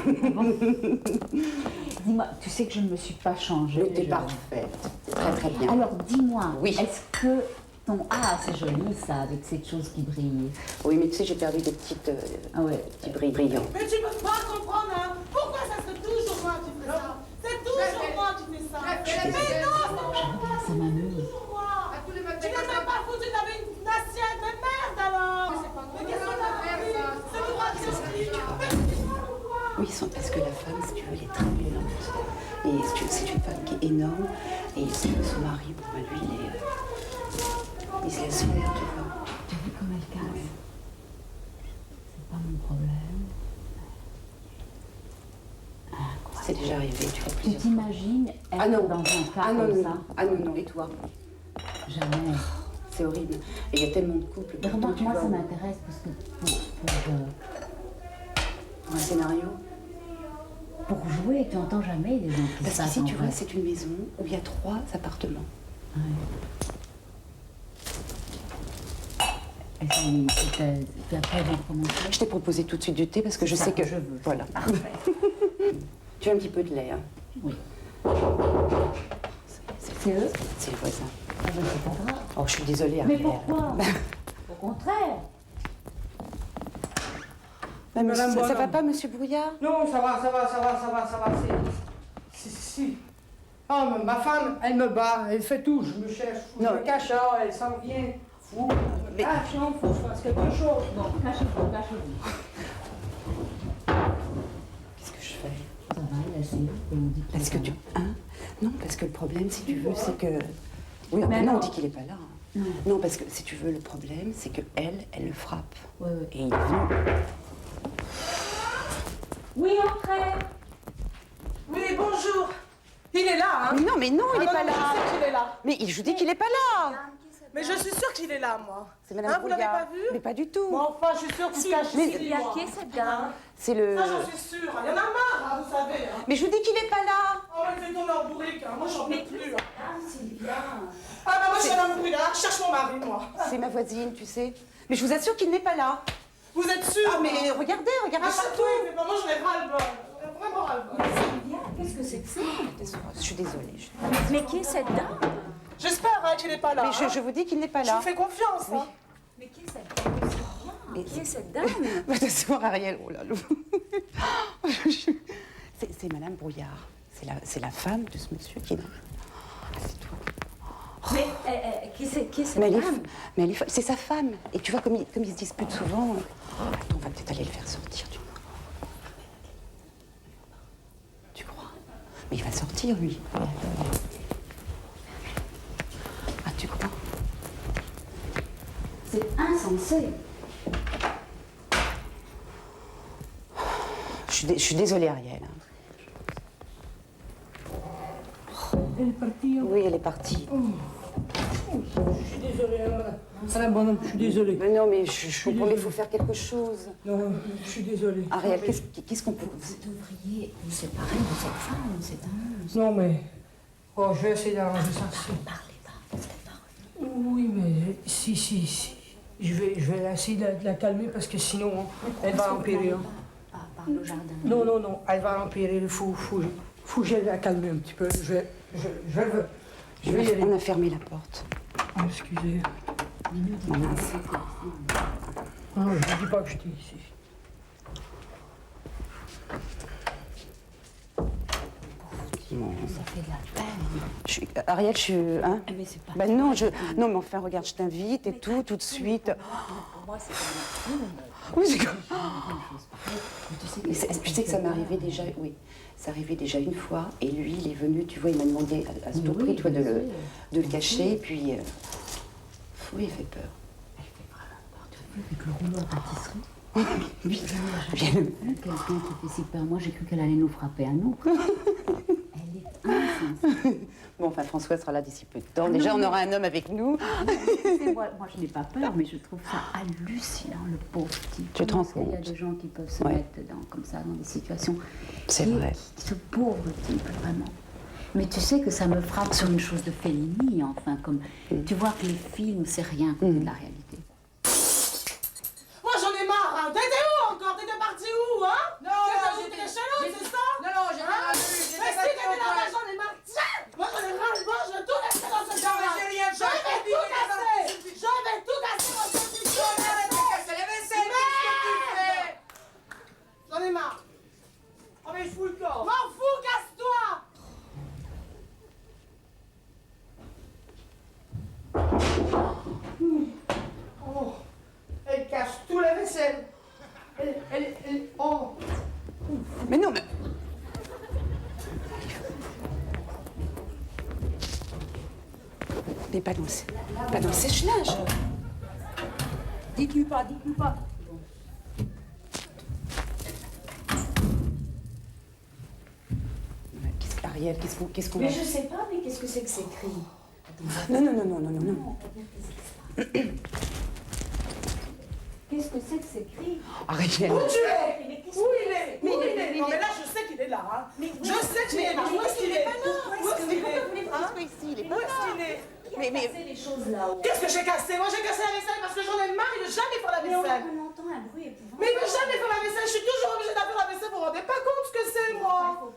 Dis-moi, tu sais que je ne me suis pas changée. Mais t'es parfaite, très très bien. Alors dis-moi, Oui. est-ce que ton... Ah, c'est joli ça, avec cette chose qui brille. Oui, mais tu sais, j'ai perdu des petites, petits brillants. Mais tu peux pas comprendre, hein. Pourquoi ça serait toujours moi qui fais ça? C'est toujours moi qui fais ça. Mais non, Ça m'amuse. tu n'es même pas foutu, t'avais une assiette de merde alors. Mais qu'est-ce qu'on a fait ça? C'est le droit de s'expliquer. Oui, parce que la femme, si tu veux, elle est très violente. Et si tu veux, c'est une femme qui est énorme. Et si tu veux, son mari, bon, ben, lui, il se laisse faire, tu vois. Tu as vu comme elle casse? C'est pas mon problème. C'est déjà arrivé, tu vois. Tu t'imagines être dans un cas comme ça? Ah non, non, et toi? Jamais. C'est horrible. Et il y a tellement de couples. Mais remarque, tu moi, vois, ça m'intéresse parce que un scénario. pour jouer, tu n'entends jamais des gens qui Parce se qu'ici, battent tu en vois, vrai. c'est une maison où il y a 3 appartements. Et puis après, vous commencez. Je t'ai proposé tout de suite du thé parce que je C'est sais ça que... que je veux. Voilà. Tu as un petit peu de lait, hein? Oui. C'est eux? C'est les voisins. Ah ben, c'est pas grave. Oh, je suis désolée, Mais Ariel. pourquoi? Au contraire. Bah, mais Madame ça va Bonhomme. pas, monsieur Brouillard? Non, ça va. Si. Ah, ma femme, elle me bat, elle fait tout. Je me cherche, je me cache, elle s'en vient. Fou. Je me cache, non, faut que je fasse quelque chose. Bon, cachez-vous, cachez-vous. Qu'est-ce que je fais? Ça va, il a essayé. Et on dit qu'il Parce est que pas tu... là. Hein? Non, parce que le problème, si tu veux, c'est que... Oui, Mais non, non. on dit qu'il est pas là. Non. Non, parce que si tu veux, le problème, c'est que elle le frappe. Ouais, ouais. Et il est venu. Oui, entrez. Oui, bonjour. Il est là, hein? Mais non, il est Ah pas non, là. Je sais qu'il est là. Mais je dis qu'il est pas là. Mais je suis sûre qu'il est là, moi. C'est Madame Hein, vous l'avez Brouillard. pas vu? Mais pas du tout. Bon, enfin, je suis sûre qu'il cache mais- ici, Il y a moi. qui est cette dame? C'est le... Ça, j'en suis sûre. Il y en a marre, hein, vous savez. Hein. Mais je vous dis qu'il est pas là. Oh, elle fait tourner en bourrique. Hein. Moi, j'en peux plus. Hein. Ah, Sylvia. Ah, bah, moi, je suis Madame Brouillard. Je cherche mon mari, moi. C'est ma voisine, tu sais. Mais je vous assure qu'il n'est pas là. Vous êtes sûre? Ah, mais regardez Ah, partout. surtout, mais moi, j'en ai ras le bol. J'en ai vraiment ras le bol. Sylvia, qu'est-ce que c'est que ça? Je suis désolée. Mais qui est cette dame? J'espère hein, qu'il n'est pas là. Mais hein. je vous dis qu'il n'est pas Je là. vous fais confiance. Hein. Mais qui est cette dame? Sylvia, qui est cette dame? Va t'asseoir, Ariel. Oh là là. C'est Madame Brouillard. C'est la femme de ce monsieur qui est là. Ah, c'est toi. Mais qui c'est cette Mais dame? c'est sa femme. Et tu vois, comme ils se disputent souvent. Attends, on va peut-être aller le faire sortir. Tu crois? Mais il va sortir, lui. Ah, tu crois? C'est insensé. Je suis désolée, Ariel. Elle est partie. Oui, elle est partie. Je suis désolée, madame Bonhomme, je suis désolée. Mais non, mais je comprends, mais il faut faire quelque chose. Non, je suis désolée. Ariel, qu'est-ce qu'on peut... Vous devriez vous séparer de cette femme, c'est un... Non, mais... Oh, je vais essayer d'arranger ça. Parlez pas, vous êtes pas revenu. Oui, mais si. Je vais essayer de la calmer parce que sinon, elle va empirer. Par le jardin. Non, elle va empirer. Il faut que j'aille la calmer un petit peu. Je vais y aller. On a fermé la porte. Oh, excusez. Oh, mince. Non, je ne dis pas que j'étais ici. Non. Ça fait de la peine. Ariel, je suis... Hein? Mais c'est pas... Ben non, non, mais enfin, regarde, je t'invite et tout de suite. Pour moi, c'est comme un Oui, c'est comme... Mais Tu sais que ça m'est arrivé déjà, oui. Ça arrivait déjà une fois, et lui, il est venu, tu vois, il m'a demandé à tout prix, toi, de le cacher, puis... Oui, il fait peur. Elle fait vraiment peur. Tu as vu avec le rouleau à pâtisserie? Oui, j'ai vu quelqu'un qui fait si peur. Moi, j'ai cru qu'elle allait nous frapper à nous. Elle est insensée. Bon, enfin, François sera là d'ici peu de temps. Déjà, on aura un homme avec nous. Moi, je n'ai pas peur, mais je trouve ça hallucinant, le pauvre type. Tu te rends Il y a compte? des gens qui peuvent se mettre comme ça, dans des situations. C'est vrai. Ce pauvre type, vraiment. Mais tu sais que ça me frappe sur une chose de Fellini, enfin, comme... Tu vois que les films, c'est rien côté de la réalité. Moi, j'en ai marre, hein. T'étais où encore? T'étais parti où, hein? Non, t'étais chez l'autre, c'est ça? Non, j'ai Hein? pas vu. Mais si t'étais là, j'en ai marre. Tiens! Moi, j'en ai marre, je vais tout casser dans ce Non, mais jardin. j'ai rien fait. Je vais tout casser. Je vais tout casser dans ce jardin. Arrête de casser les vaisselles. Qu'est-ce que tu fais? J'en ai marre. Oh, mais je fous le corps. M'en fous, casse-toi. Oh, elle casse tout la vaisselle. Oh. Mais non, mais... Mais pas dans le sèche-linge. Dites-lui pas. Ariel, qu'est-ce qu'on Mais va... je sais pas, mais qu'est-ce que c'est que ces cris? Non. Qu'est-ce que c'est que ces cris? Ariel. Où tu es? Mais qu'est-ce Où que il est? c'est? Où il est? Non, mais là, je sais qu'il est là, hein. Je sais qu'il est là. Où est-ce qu'il est? Où est-ce qu'il est? Où est-ce qu'il est? Mais les choses là-haut. Qu'est-ce que j'ai cassé? Moi, j'ai cassé la vaisselle parce que j'en ai marre. Il ne veut jamais faire la vaisselle. On entend un bruit épouvantable. Mais il ne veut jamais faire la vaisselle. Je suis toujours obligée de faire la vaisselle. Vous ne vous rendez pas compte ce que c'est, moi?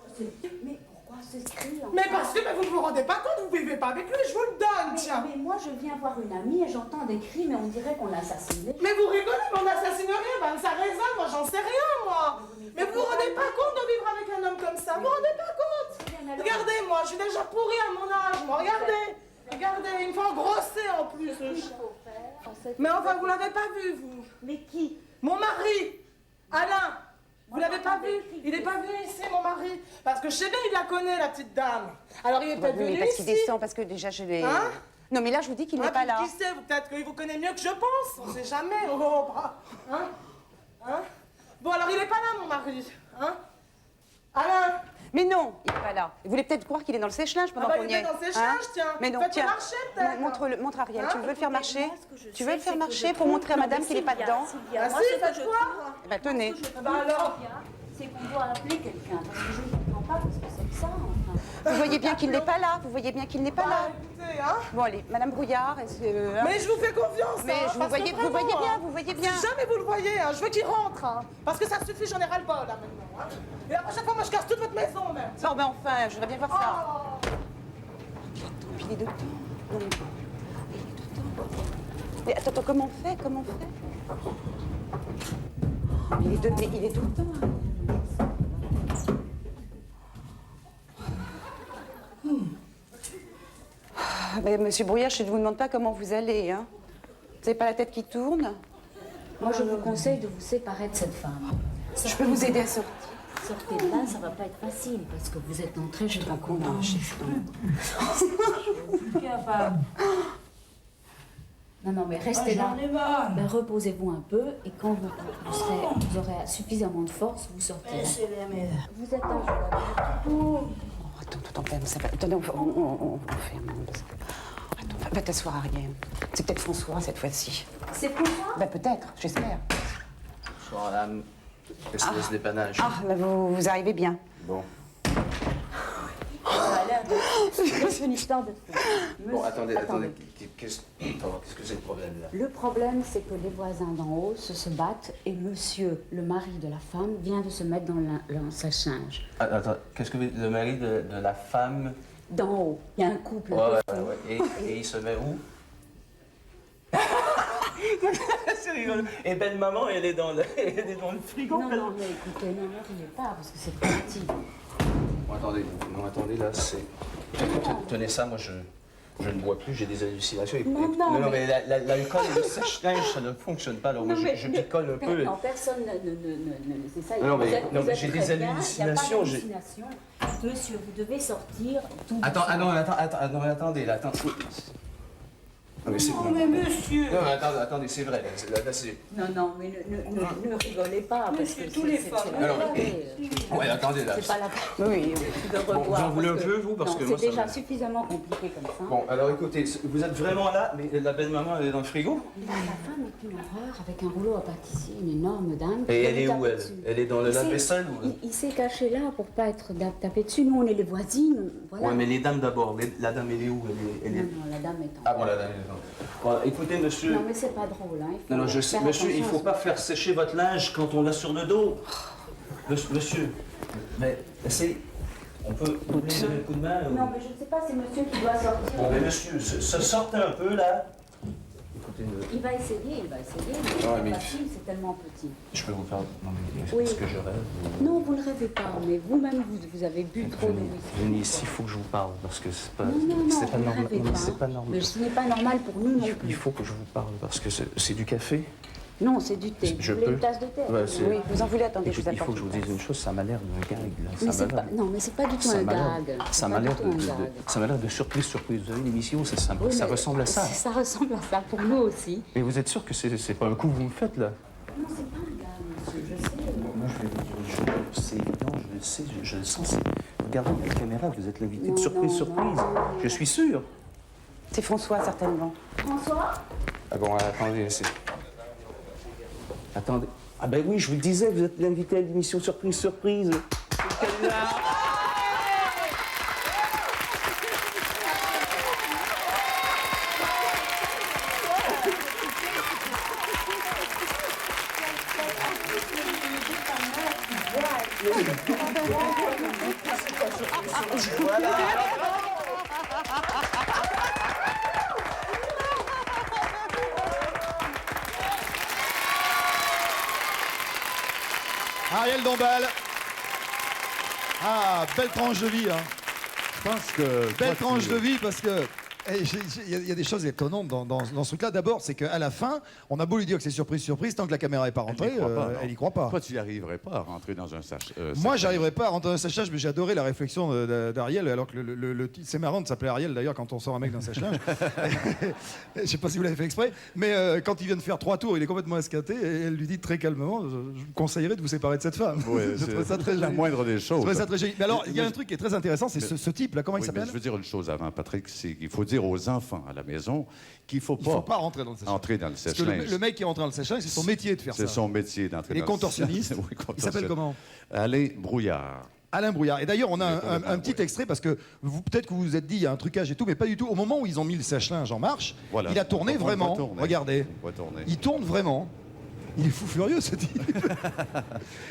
Mais pourquoi ce cri? Mais parce que vous ne vous rendez pas compte. Vous ne vivez pas avec lui. Je vous le donne, tiens. Mais moi, je viens voir une amie et j'entends des cris, mais on dirait qu'on l'a assassiné. Mais vous rigolez, mais on n'assassine rien. Ben, ça résonne. Moi, j'en sais rien, moi. Mais vous vous rendez pas compte de vivre avec un homme comme ça? Vous vous rendez pas compte? Regardez, moi, je suis déjà pourrie à mon âge. Moi, regardez. Regardez, il me fait engrosser en plus. Mais enfin, vous l'avez pas vu, vous? Mais qui? Mon mari, Alain. Vous l'avez pas vu? Il n'est pas venu ici, mon mari. Parce que je sais bien, il la connaît, la petite dame. Alors, il est peut-être venu parce qu'il ici. descend, parce que déjà, je l'ai... Hein? Non, mais là, je vous dis qu'il n'est pas là. Qui sait? Peut-être qu'il vous connaît mieux que je pense. On sait jamais. Oh, bah. Hein? Bon, alors, il n'est pas là, mon mari. Hein? Alain! Mais non, il n'est pas là. Vous voulez peut-être croire qu'il est dans le sèche-linge pendant qu'on y est. Il est dans le sèche-linge, tiens. Mais non, Faites-le tiens. marcher, peut-être. Montre Ariel. Hein? Tu veux le faire marcher? Tu veux le faire marcher je pour montrer à trouve- madame Non, qu'il n'est pas mais dedans? Ah moi, si, c'est ça que faites je quoi? trouve. Eh ben, tenez. Bah alors? C'est qu'on doit appeler quelqu'un, parce que je ne comprends pas parce que c'est ça, enfin. Vous voyez bien qu'il n'est pas là. Vous voyez bien qu'il n'est pas là. Écoutez, hein? Bon, allez, madame Brouillard. Mais je vous fais confiance, Mais hein, vous parce que voyez vraiment, bien, hein, vous voyez bien. Si jamais vous le voyez, hein, je veux qu'il rentre, hein, parce que ça suffit, j'en ai ras-le-bol, là, maintenant. Hein. Et la prochaine fois, moi, je casse toute votre maison, même. Non, mais enfin, je voudrais bien voir ça. Oh. Puis il est de temps. Non, mais il est de temps. Mais attends, comment on fait? Mais il est tout le temps. Hein. Ah, mais monsieur Brouillard, je ne vous demande pas comment vous allez. Hein. Vous n'avez pas la tête qui tourne? Moi, je vous conseille de vous séparer de cette femme. Je peux vous aider à sortir. Sortez de là, ça va pas être facile, parce que vous êtes entrés, je dois comprendre. Non, mais restez là. Ben, reposez-vous un peu, et quand vous aurez suffisamment de force, vous sortez. Vous êtes en... Attends, ça va. Attendez, on ferme. Attends, Va t'asseoir, Ariel. C'est peut-être François cette fois-ci. C'est François? Ben peut-être, j'espère. Bonsoir, madame. Espèce dépannage. Ah, là, vous arrivez bien. Bon. Ça a l'air de... C'est une histoire de... Bon, attendez. Qu'est-ce que c'est le problème, là? Le problème, c'est que les voisins d'en haut se battent et monsieur, le mari de la femme, vient de se mettre dans le sèche-linge. Attends, qu'est-ce que le mari de la femme... D'en haut, il y a un couple. Ouais. Et il se met où? C'est rigolo. Et belle maman, elle est dans le frigo. Non, mais écoutez, non, riez pas, parce que c'est petit. Bon, attendez, là, c'est... Tenez ça, moi, je ne bois plus, j'ai des hallucinations. Non, mais l'alcool et le sèche-linge, ça ne fonctionne pas. Alors, moi, je picole un peu. Non, personne ne... C'est ça. Non, mais vous êtes j'ai des très bien, hallucinations. il y a pas d'hallucination. Monsieur, vous devez sortir tout Attendez, là, attends. Non, mais c'est... Non, mais monsieur... Non, mais attendez, c'est vrai, là, c'est... Non, mais ne rigolez pas, parce que tous les femmes... Ouais, attendez, là. C'est pas la peine de revoir. Vous en voulez un peu, vous? Parce que moi, c'est déjà suffisamment compliqué comme ça. Bon, alors écoutez, vous êtes vraiment là, mais la belle maman, elle est dans le frigo? La femme est une horreur, avec un rouleau à pâtissier, une énorme dame. Et elle est où, elle? Elle est dans le lave-vaisselle ou... Il s'est caché là pour pas être tapé dessus. Nous, on est les voisines. Voilà. Ouais, mais les dames d'abord. La dame, elle est où? Elle est... Non, la dame est en... Ah bon, la dame est en... Bon, écoutez, monsieur... Non, mais c'est pas drôle, hein. Non, je sais, monsieur, il faut pas faire sécher votre linge quand on l'a sur le dos. Monsieur, mais essayez... On peut vous donner un coup de main ou... Non, mais je ne sais pas, c'est monsieur qui doit sortir. Bon, mais monsieur, sortez un peu, là. Écoutez... Il va essayer, mais c'est pas facile, c'est tellement petit. Je peux vous faire... Non, mais Oui. est-ce que je rêve ou... Non, vous ne rêvez pas, mais vous-même, vous avez bu trop de whisky. Venez ici, il faut que je vous parle, parce que c'est pas... Non, c'est pas vous ne normal. rêvez Non, mais pas. c'est pas normal. Mais ce n'est pas normal pour nous non plus. Il faut que je vous parle, parce que c'est du café. Non, c'est du thé. Je Vous voulez peux. une tasse de thé? Ouais, Oui, vous en voulez, attendez, je vous Il faut apporte. que je vous dise une chose, ça m'a l'air d'un gag, là. Mais c'est pas... Non, mais c'est pas du tout un gag. Ça m'a l'air de surprise. Vous avez l'émission, ça Oui, mais ressemble à ça. Ça ressemble à ça pour nous aussi. Mais vous êtes sûr que c'est pas un coup que vous me faites, là? Non, c'est pas un gag, monsieur, je sais. Moi, je vais vous dire une chose, c'est évident, je le sais, je le sens. Regardez la caméra, vous êtes l'invité de surprise. Je suis sûr. C'est François, certainement. François? Ah bon, attendez, c'est... Attendez. Ah ben oui, je vous le disais, vous êtes l'invité à l'émission surprise. Ariel Dombal. Ah, belle tranche de vie, hein. Je pense que... Belle tranche de vie parce que... Il y a des choses étonnantes dans ce truc-là. D'abord, c'est qu'à la fin, on a beau lui dire que c'est surprise, tant que la caméra n'est pas rentrée, elle n'y croit pas. Toi, tu n'y arriverais pas à rentrer dans un sachet. Moi, j'arriverais pas à rentrer dans un sèche-linge, mais j'ai adoré la réflexion d'Ariel, alors que le titre, c'est marrant de s'appeler Ariel d'ailleurs quand on sort un mec d'un sèche-linge. Je sais pas si vous l'avez fait exprès, mais quand il vient de faire 3 tours, il est complètement escaté et elle lui dit très calmement, je vous conseillerais de vous séparer de cette femme. Ouais, je trouve ça très la joli. moindre des choses. Je trouve ça très joli. Mais alors, il y a un truc qui est très intéressant, c'est ce type-là, comment il s'appelle? Je veux dire une chose avant, Patrick, c'est qu'il faut dire aux enfants à la maison qu'il ne faut pas rentrer dans le sèche-linge. Entrer dans le Parce sèche-linge. que le mec qui est rentré dans le sèche-linge, c'est son métier de faire ça. C'est son métier d'entrer Il est dans le contorsionniste. Oui, Il s'appelle comment? Alain Brouillard. Alain Brouillard. Et d'ailleurs, on a un petit extrait parce que peut-être que vous vous êtes dit il y a un trucage et tout, mais pas du tout. Au moment où ils ont mis le sèche-linge en marche, Voilà. il a tourné vraiment. Regardez. Il tourne vraiment. Il est fou furieux, ce type.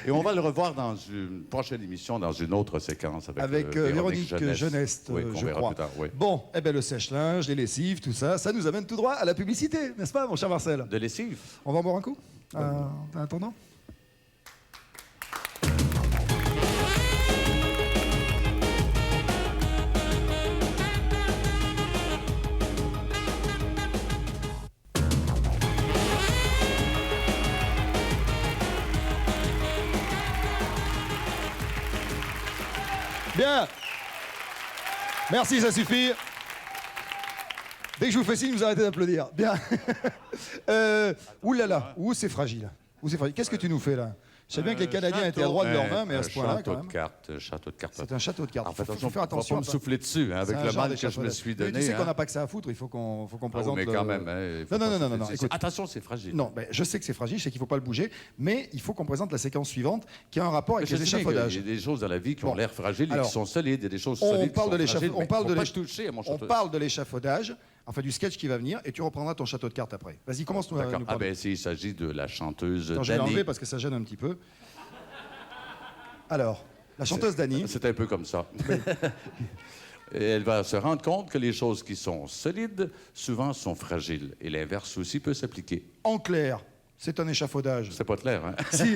Et on va le revoir dans une prochaine émission, dans une autre séquence avec Véronique Jeunesse, oui, je crois. Plus tard, oui. Bon, eh ben, le sèche-linge, les lessives, tout ça, ça nous amène tout droit à la publicité, n'est-ce pas, mon cher Marcel? De lessive. On va en boire un coup en attendant. Bien. Merci, ça suffit. Dès que je vous fais signe, vous arrêtez d'applaudir. Bien. Ouh là là, c'est fragile. Qu'est-ce que tu nous fais là? Je sais bien que les Canadiens étaient à droite de leur main, mais à ce point-là, quand même. Château de cartes. C'est un château de cartes. En fait, faut faire attention. On va pas me souffler dessus, hein, avec le mal que je me suis donné. Tu sais qu'on n'a pas que ça à foutre, il faut qu'on présente... mais quand même... Non, écoute. Attention, c'est fragile. Non, je sais que c'est fragile, je sais qu'il ne faut pas le bouger, mais il faut qu'on présente la séquence suivante qui a un rapport avec les échafaudages. Il y a des choses dans la vie qui ont l'air fragiles et qui sont solides, il y a des choses solides qui sont fragiles. On parle de l'échafaudage, enfin du sketch qui va venir, et tu reprendras ton château de cartes après. Vas-y, commence-nous à nous parler. Il s'agit de la chanteuse Dani. Je vais l'enlever parce que ça gêne un petit peu. Alors, la chanteuse Dani. C'est un peu comme ça. Et elle va se rendre compte que les choses qui sont solides, souvent, sont fragiles. Et l'inverse aussi peut s'appliquer. En clair, c'est un échafaudage. C'est pas clair, hein? Si,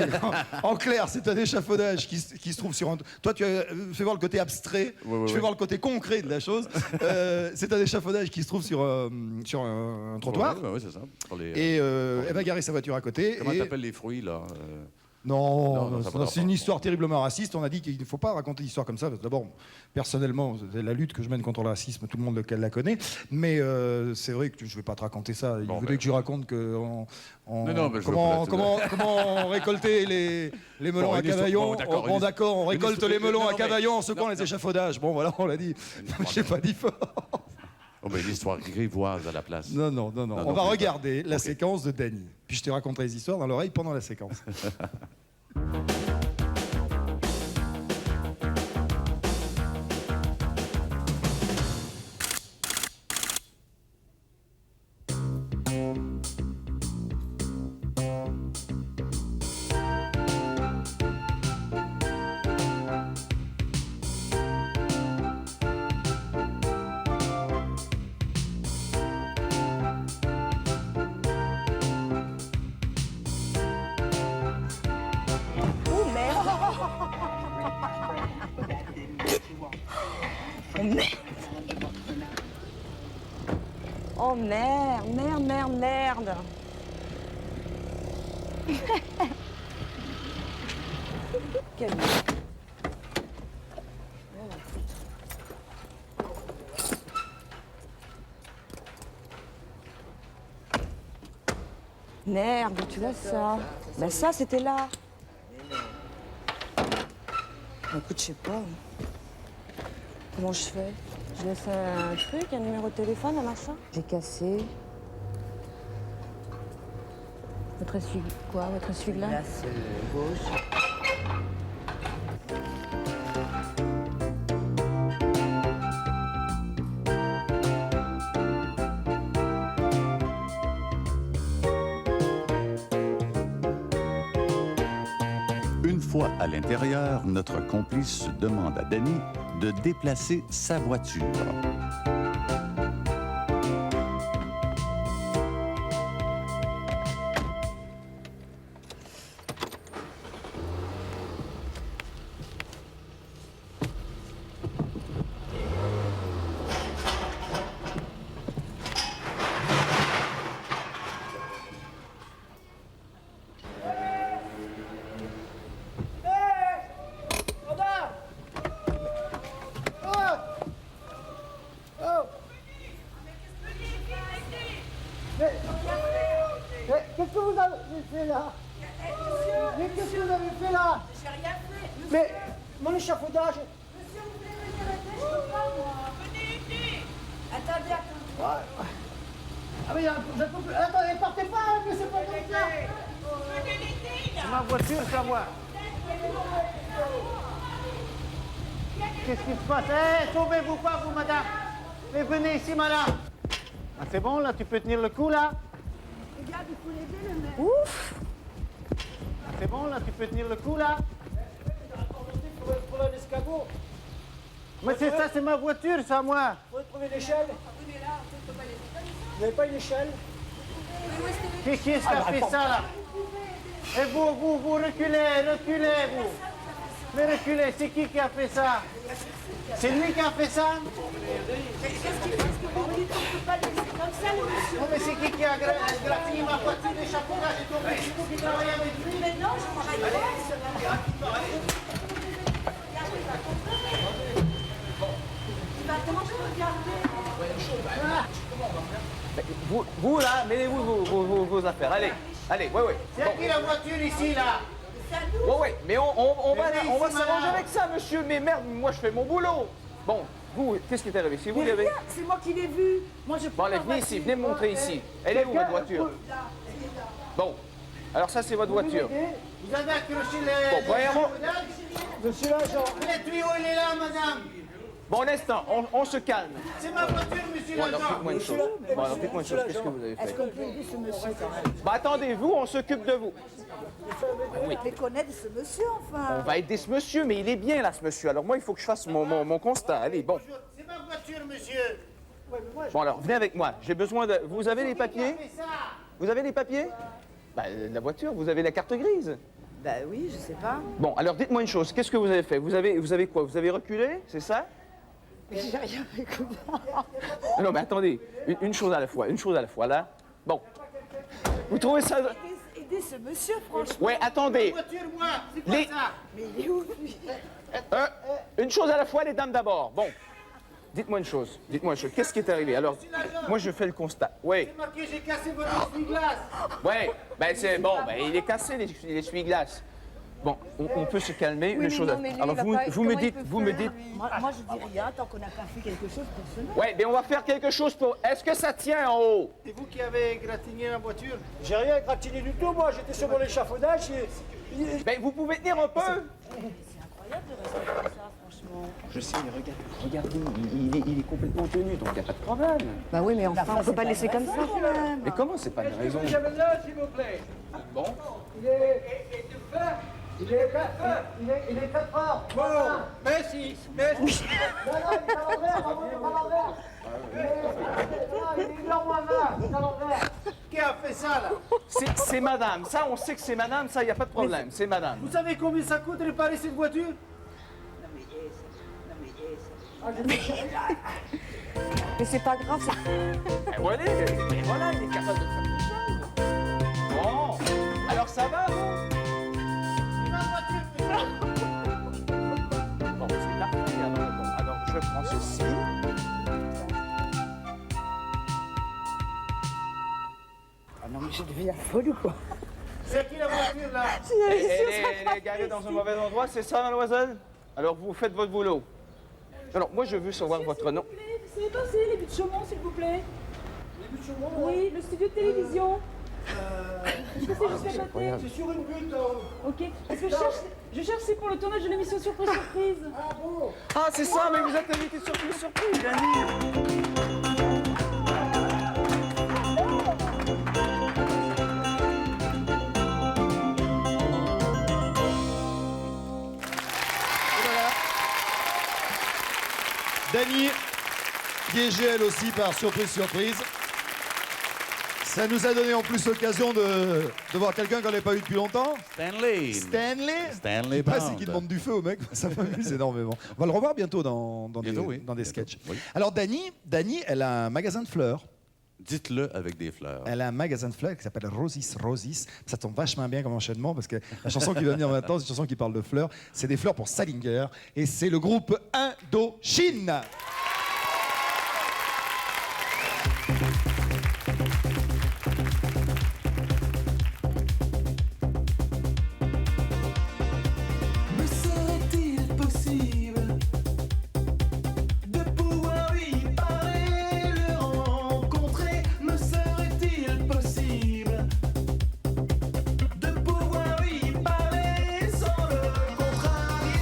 en clair, c'est un échafaudage qui se trouve sur un... Toi, tu as fait voir le côté abstrait, je fais voir le côté concret de la chose. C'est un échafaudage qui se trouve sur un trottoir. Oui, c'est ça. Et elle va garer sa voiture à côté. Comment t'appelles les fruits, là? Non, c'est une histoire terriblement raciste. On a dit qu'il ne faut pas raconter d'histoire comme ça. D'abord, personnellement, la lutte que je mène contre le racisme, tout le monde la connaît. Mais c'est vrai que je ne vais pas te raconter ça. Il voulait que je raconte comment on récoltait les melons à Cavaillon. Bon, d'accord, on récolte les melons à Cavaillon en secouant les échafaudages. Bon, voilà, on l'a dit. Je n'ai pas dit fort. Oh, mais l'histoire grivoise à la place. Non. On va regarder la séquence de Dani. Puis je te raconterai les histoires dans l'oreille pendant la séquence. Oh merde. Quelle merde, tu vois ça. Ben ça, c'était là. Écoute, je sais pas. Comment je fais? Je laisse un truc, un numéro de téléphone, un machin. J'ai cassé. Votre essuie quoi? Votre essuie-glace? Glace gauche. Une fois à l'intérieur, notre complice demande à Dani de déplacer sa voiture. Qu'est-ce que vous avez fait là? Mais qu'est-ce que vous avez fait là? J'ai rien fait. Mais mon échafaudage. Monsieur, vous voulez venir aider? Je peux pas, moi. Venez aider. Attendez. Ah mais je peux plus. Attendez, partez pas, mais c'est pas comme ça. Venez l'aider, là. C'est ma voiture, c'est à moi. Qu'est-ce qui se passe? Sauvez-vous pas, vous, madame. Mais venez ici, madame. Ah, c'est bon, là, tu peux tenir le coup, là? Regarde, il faut l'aider, le mec. Ouf! Ah, c'est bon, là, tu peux tenir le coup, là? Pour l'escabeau. Mais c'est ça, c'est ma voiture, ça, moi. Vous trouver l'échelle? Vous n'avez pas une échelle? Qui est-ce qui a fait ça, là? Et vous reculez, vous. Mais reculez, c'est qui a fait ça? C'est lui qui a fait ça? Qu'est-ce qu'il fait? Parce que vous dites qu'on ne peut pas laisser comme ça, le monsieur. Oh, mais c'est qui a graffiné ma voiture d'échafaudage? C'est tombé, c'est vous qui travaillez avec lui? Mais non, je travaille pas. Comment je peux regarder? Vous là, mêlez-vous vos affaires. Allez, ouais. C'est à qui la voiture ici, là? Ouais, mais on va s'arranger avec ça, monsieur. Mais merde, moi je fais mon boulot. Bon, vous, qu'est-ce qui est arrivé? C'est vous qui avez... C'est moi qui l'ai vu. Moi, je Bon, allez, venez ici, venez me montrer ici. Elle est où, votre voiture? Bon, alors ça, c'est votre voiture. Vous avez accroché les... Bon, premièrement... Monsieur l'agent. Les tuyaux, il est là, madame. Bon, un instant, on se calme. C'est ma voiture, monsieur Bon, alors l'agent. dites-moi une chose. Bon, alors dites-moi une chose, qu'est-ce que vous avez Est-ce fait? qu'on peut aider ce monsieur quand même? Bah, attendez-vous, on s'occupe de vous. Mais connaître ce monsieur, enfin. On va aider ce monsieur, mais il est bien là, ce monsieur. Alors moi, il faut que je fasse mon constat. Allez, bon. C'est ma voiture, monsieur. Bon, alors, venez avec moi. J'ai besoin de... Vous avez les papiers? Vous avez les papiers? Bah, la voiture, vous avez la carte grise. Bah oui, je sais pas. Bon, alors dites-moi une chose. Qu'est-ce que vous avez fait? Vous avez quoi? Vous avez reculé? C'est ça? Mais j'ai rien écouté. Non, mais attendez. Une chose à la fois. Une chose à la fois, là. Bon. Vous trouvez ça... Aider ce monsieur, franchement. Ouais, attendez. Voiture, moi. C'est quoi Les- ça? Mais il est où, lui? Une chose à la fois, les dames d'abord. Bon. Dites-moi une chose. Dites-moi une chose. Qu'est-ce qui est arrivé? Alors, moi, je fais le constat. Oui. C'est marqué, j'ai cassé votre essuie-glace. Ouais. Ben, c'est bon. Ben, il est cassé, l'essuie-glace. Bon, on peut se calmer. Oui, Une mais chose non, à mais lui, Alors, il va vous, pas- vous me comment il dites... peut Vous me faire, dites... lui? Moi, je dis rien tant qu'on n'a pas fait quelque chose pour cela. Ouais, mais on va faire quelque chose pour... Est-ce que ça tient en haut? C'est vous qui avez gratigné la voiture? J'ai rien gratiné du tout, moi, j'étais sur mon échafaudage et... Ben, vous pouvez tenir un peu? C'est incroyable de rester comme ça, franchement. Je sais, mais regardez, il est complètement tenu, donc il n'y a pas de problème. Bah oui, mais enfin, on peut pas laisser comme ça, quand même. Mais comment c'est pas une raison? Vous avez là, s'il vous plaît. Bon. Il est... Il est 4 heures. Bon, merci. Merci. Non, il est à l'envers, il est à l'envers. Il est 1h moins 20, il est à l'envers. Qui a fait ça, là? C'est madame. Ça, on sait que c'est madame, ça, il n'y a pas de problème. C'est madame. Vous savez combien ça coûte de réparer cette voiture? Mais c'est pas grave, c'est... Ben voilà, il est capable de faire quelque chose. Bon. Alors ça va, vous? Bon, c'est parti. Alors, je prends ceci. Ah non, mais je deviens folle ou quoi? C'est qui la voiture, là? Elle est garée dans un mauvais endroit, c'est ça, mademoiselle? Alors, vous faites votre boulot. Alors, moi, je veux savoir votre nom. Vous savez passer les buts de Chaumont, s'il vous plaît? Les buts de Chaumont? Oui, le studio de télévision. Est-ce que c'est juste à côté? C'est sur une butte. Ok. Est-ce que je cherche, c'est pour le tournage de l'émission Surprise Surprise. Ah bon? Ah, c'est ça, mais vous êtes invité surprise, Dani. Dani, piégée elle aussi par surprise. Ça nous a donné en plus l'occasion de voir quelqu'un qu'on n'avait pas vu depuis longtemps. Stanley. Je sais pas, c'est qu'il demande du feu au mec, ça m'amuse énormément. On va le revoir bientôt dans des sketchs. Oui. Alors Dani, elle a un magasin de fleurs. Dites-le avec des fleurs. Elle a un magasin de fleurs qui s'appelle Rosis. Ça tombe vachement bien comme enchaînement parce que la chanson qui va venir maintenant, c'est une chanson qui parle de fleurs. C'est des fleurs pour Salinger et c'est le groupe Indochine. Me serait-il possible de pouvoir lui parler, le rencontrer? Me serait-il possible de pouvoir lui parler sans le contrarier?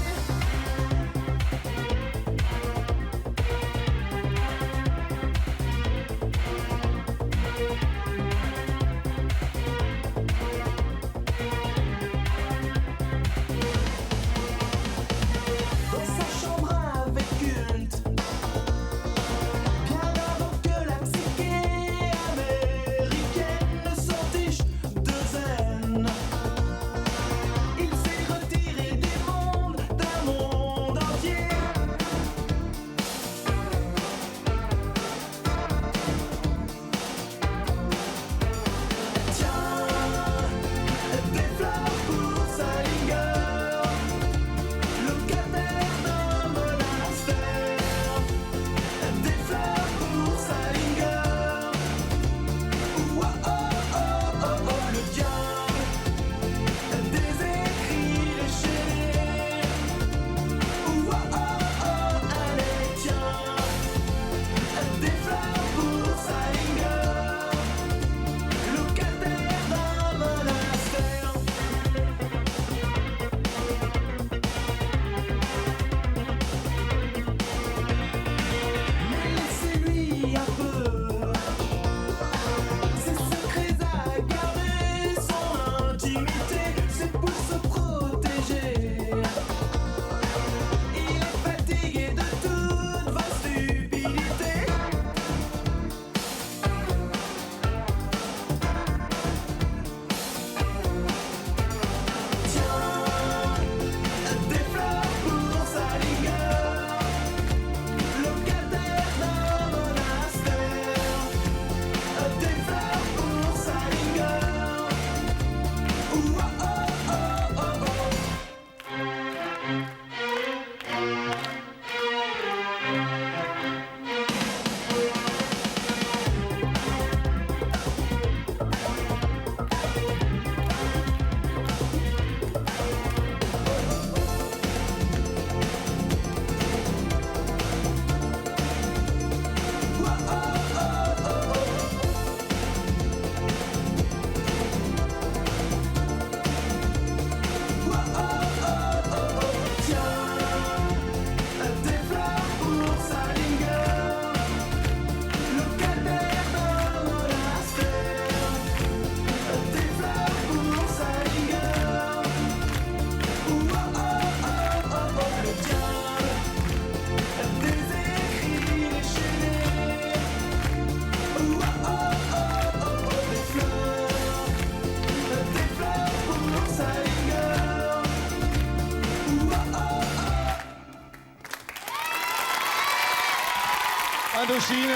Indochine.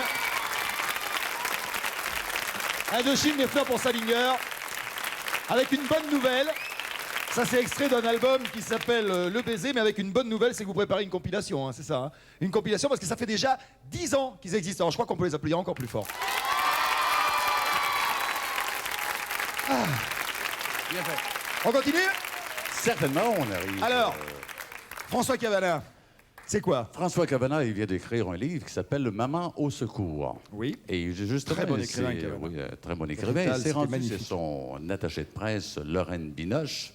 Indochine, mes fleurs pour Salinger. Avec une bonne nouvelle. Ça, c'est extrait d'un album qui s'appelle Le Baiser, mais avec une bonne nouvelle, c'est que vous préparez une compilation, hein, c'est ça, hein. Une compilation parce que ça fait déjà 10 ans qu'ils existent. Alors je crois qu'on peut les applaudir encore plus fort. Ah. Bien fait. On continue? Certainement, on arrive. Alors, François Cavana, c'est quoi? François Cavana, il vient d'écrire un livre qui s'appelle Le Maman au secours. Oui. Et justement, Très bon écrivain, Cavana. Oui, très bon écrivain. Capital, Il s'est c'était rendu magnifique. chez son attaché de presse, Lorraine Binoche.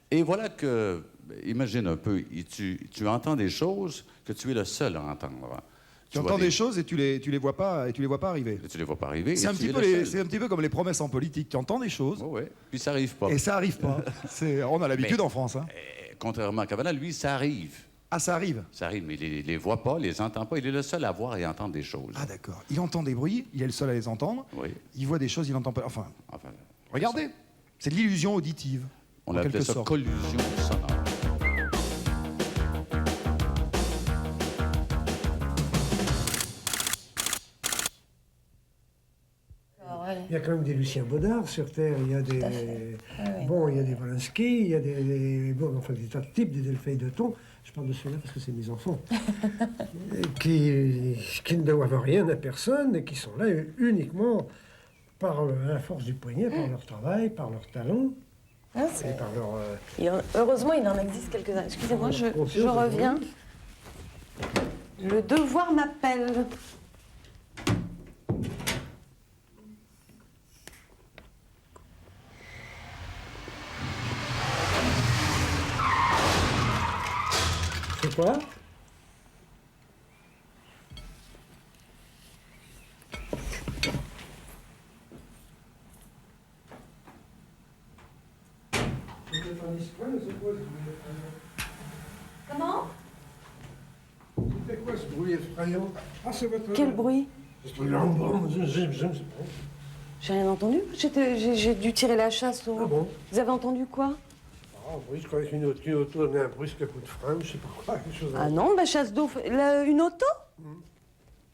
Et voilà que, imagine un peu, tu entends des choses que tu es le seul à entendre. Tu entends des choses et tu les vois pas arriver. Tu les vois pas arriver. C'est un petit peu comme les promesses en politique. Tu entends des choses. Oui, puis ça arrive pas. Et ça arrive pas. On a l'habitude en France. Hein. Contrairement à Cavana, lui, ça arrive. Ah, ça arrive? Ça arrive, mais il les voit pas, les entend pas. Il est le seul à voir et entendre des choses. Ah, d'accord. Il entend des bruits, il est le seul à les entendre. Oui. Il voit des choses, il n'entend pas. Enfin, regardez. C'est de l'illusion auditive. On en appelait quelque ça sorte. collusion sonore. Il y a quand même des Lucien Baudard sur Terre, il y a des... Bon, il y a des Wolinski, il y a des... Bon, enfin, des tas de types, des Delphi de Thon. Je parle de ceux-là parce que c'est mes enfants. qui ne doivent rien à personne et qui sont là uniquement par la force du poignet, par leur travail, par leur talent. Ah, et par leur... Heureusement, il en existe quelques-uns. Excusez-moi, je conscience, reviens. Le devoir m'appelle. C'est quoi? Comment? C'était quoi ce bruit effrayant? Ah, c'est votre... Quel bruit? Je J'ai rien entendu. J'ai dû tirer la chasse au... Ah bon? Vous avez entendu quoi? Ah oui, je croyais qu'une auto donnait un brusque coup de frein, je sais pas quoi, quelque chose... Ah non, bah chasse d'eau... Une auto?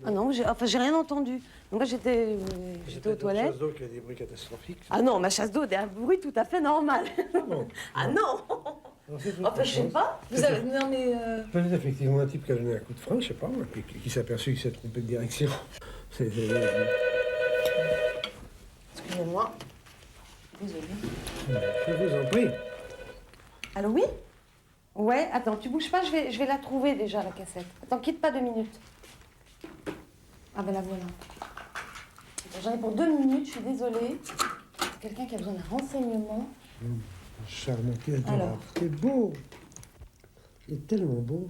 Ah non, j'ai rien entendu. Donc là, j'étais aux toilettes. Chasse d'eau qui a des bruits catastrophiques. Ah non, ma chasse d'eau a un bruit tout à fait normal. Ah non. Enfin, je sais pas. Vous avez... Non, mais... Peut-être effectivement un type qui a donné un coup de frein, je sais pas, et puis qui s'est aperçu qu'il s'est trompé de direction. Excusez-moi. Désolée. Je vous en prie. Allô, oui? Ouais, attends, tu bouges pas, je vais la trouver déjà, la cassette. Attends, quitte pas 2 minutes. Ah ben la voilà. J'en ai pour 2 minutes, je suis désolée. Quelqu'un qui a besoin d'un renseignement. Charmant, t'es adorable. Alors. T'es beau. T'es tellement beau.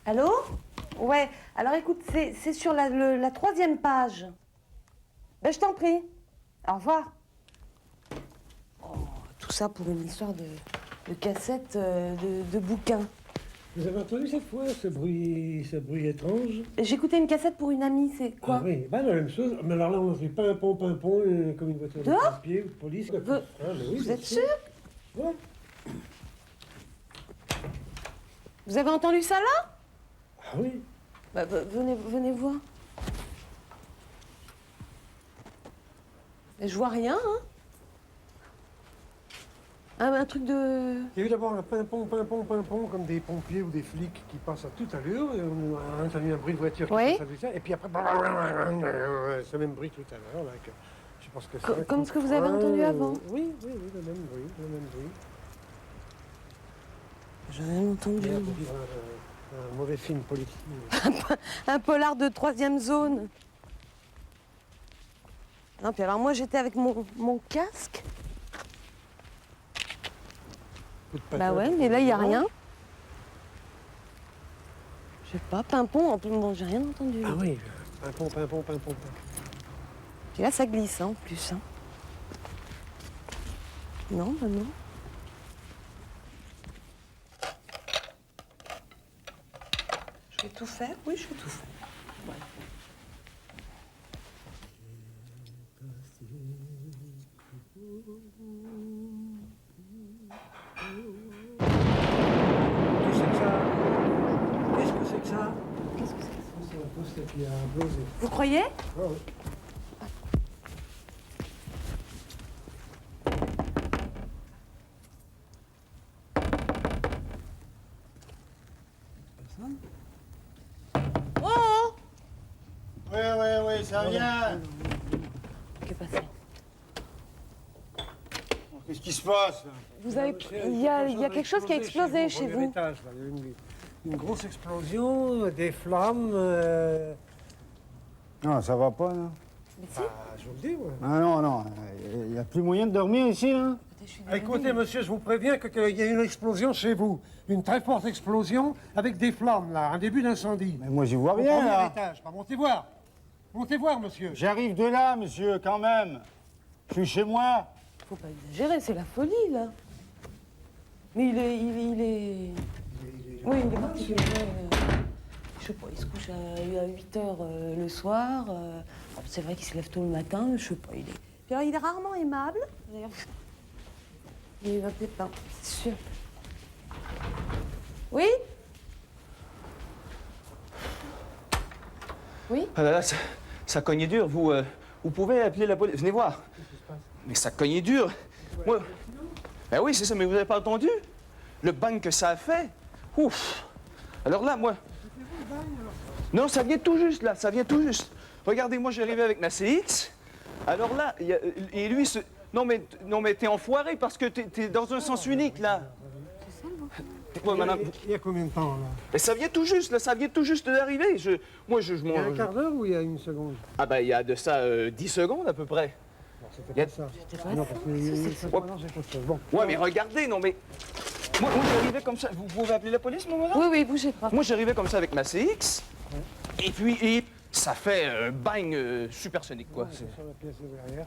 Allô? Ouais, alors écoute, c'est sur la 3e page. Ben, je t'en prie. Au revoir. Oh, tout ça pour une histoire de cassette de bouquin. Vous avez entendu cette fois ce bruit étrange? J'écoutais une cassette pour une amie, c'est quoi? Ah oui, bah la même chose. Mais alors là, on fait pimpon, comme une voiture de Dehors? pompier ou de police. Vous êtes sûr? Ouais. Vous avez entendu ça là? Ah oui. Bah, venez voir. Mais je vois rien, hein. Ah, un truc de... Il y a eu d'abord un pimpon, comme des pompiers ou des flics qui passent à toute allure. Et on a entendu un bruit de voiture qui Oui. passe à toute allure. Et puis après, ce même bruit tout à l'heure. Là, que je pense que c'est Comme ce que vous avez entendu avant. Oui, le même bruit. J'ai rien entendu. Un mauvais film politique. Un polar de 3e zone. Non, puis alors moi j'étais avec mon casque. Bah ouais, mais là il n'y a rien. Je sais pas, pimpon, en plus, bon, j'ai rien entendu. Ah oui, pimpon. Puis là ça glisse, hein, en plus. Hein. Non, bah non. Je vais tout faire. Oui, je vais tout faire. Ouais. Qu'est-ce que c'est que ça? Qu'est-ce que c'est que ça? C'est un poste qui a blosé. Vous croyez? Ah oui. Oh! Oui, ça vient. Qu'est-ce qui est passé? Qu'est-ce qui se passe là? Vous avez... Il y a quelque chose qui a explosé chez vous. Étage, là. Il y a eu une grosse explosion, des flammes. Non, ça va pas, là. Mais si. Je vous le dis, ouais. Ah non, il n'y a plus moyen de dormir ici, là. Écoutez, monsieur, je vous préviens qu'il y a une explosion chez vous. Une très forte explosion avec des flammes, là, un début d'incendie. Mais moi, j'y vois Au rien, premier là. étage. Bah, montez voir. Montez voir, monsieur. J'arrive de là, monsieur, quand même. Je suis chez moi. Faut pas exagérer, c'est la folie, là. Mais il est... Oui, il est particulier. Je sais pas, il se couche à 8 h le soir. C'est vrai qu'il se lève tôt le matin, je sais pas, il est... Puis alors, il est rarement aimable. D'ailleurs, il va peut-être pas, c'est sûr. Oui? Oui? Ah là là, ça cognait dur. Vous pouvez appeler la police. Venez voir. Mais ça cognait dur. Moi... Ben oui, c'est ça, mais vous n'avez pas entendu? Le bang que ça a fait? Ouf! Alors là, moi... Non, ça vient tout juste, là. Ça vient tout juste. Regardez, moi, j'arrivais avec ma CX. Alors là, et lui, non, mais t'es enfoiré parce que t'es dans un sens unique, là. C'est ça, Ouais, madame. Il y a combien de temps, là? Et ça vient tout juste, là. Ça vient tout juste d'arriver. Il y a un quart d'heure ou il y a une seconde? Ah ben, il y a de ça 10 secondes, à peu près. C'était pas ça. Non, parce que c'est pas ça. Bon. Ouais, mais regardez, non, mais... Moi j'arrivais comme ça. Vous pouvez appeler la police, mon madame? Oui, bougez pas. Moi, j'arrivais comme ça avec ma CX. Et puis, ça fait un bang supersonique, quoi. Sur la pièce de derrière.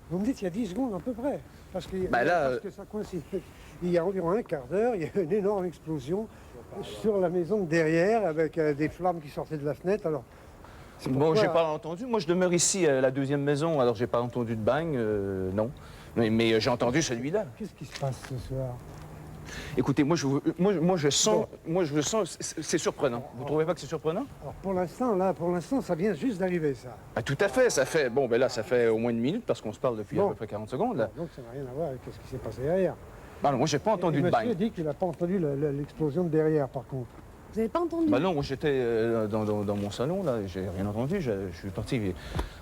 Vous me dites il y a 10 secondes à peu près. Parce que, parce que ça coïncide. Il y a environ un quart d'heure, il y a une énorme explosion sur la maison de derrière avec des flammes qui sortaient de la fenêtre. Alors, bon, j'ai pas entendu. Moi, je demeure ici à la deuxième maison, alors j'ai pas entendu de bang, non. Mais j'ai entendu celui-là. Qu'est-ce qui se passe ce soir? Écoutez, moi je sens, c'est surprenant. Vous trouvez pas que c'est surprenant? Alors pour l'instant, ça vient juste d'arriver, ça. Ah, tout à fait, ça fait, bon, ben là, ça fait au moins une minute parce qu'on se parle depuis à peu près 40 secondes, là. Donc ça n'a rien à voir avec ce qui s'est passé derrière. Bah non, moi j'ai pas entendu de bang. Monsieur dit qu'il n'a pas entendu l'explosion de derrière, par contre. Vous n'avez pas entendu? Bah non, moi j'étais dans mon salon, là, j'ai rien entendu, je suis parti.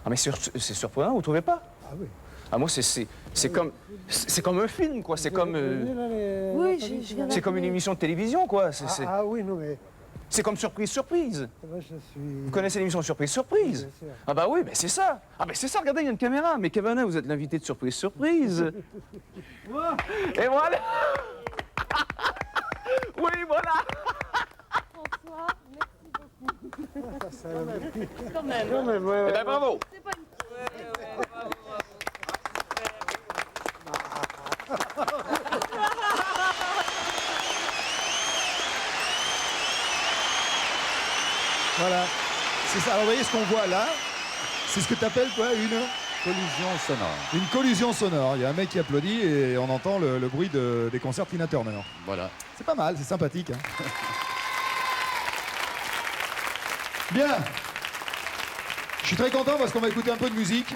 Ah mais c'est surprenant, vous trouvez pas? Ah oui. Ah moi c'est comme un film, quoi, c'est comme... Oui, je viens c'est comme une émission de télévision, quoi. Ah oui, non mais... C'est comme Surprise. Moi, je suis... Vous connaissez l'émission Surprise? Ah bah oui, mais c'est ça. Ah bah c'est ça, regardez, il y a une caméra. Mais Cavana, vous êtes l'invité de Surprise. Et voilà. Oui, voilà. François, merci beaucoup. Quand même, ouais. Eh ben bravo. C'est pas une... Voilà, c'est ça. Alors, vous voyez ce qu'on voit là, c'est ce que tu appelles quoi, une collision sonore. Une collision sonore. Il y a un mec qui applaudit et on entend le bruit des concerts Tina Turner. Voilà. C'est pas mal, c'est sympathique. Hein. Bien. Je suis très content parce qu'on va écouter un peu de musique.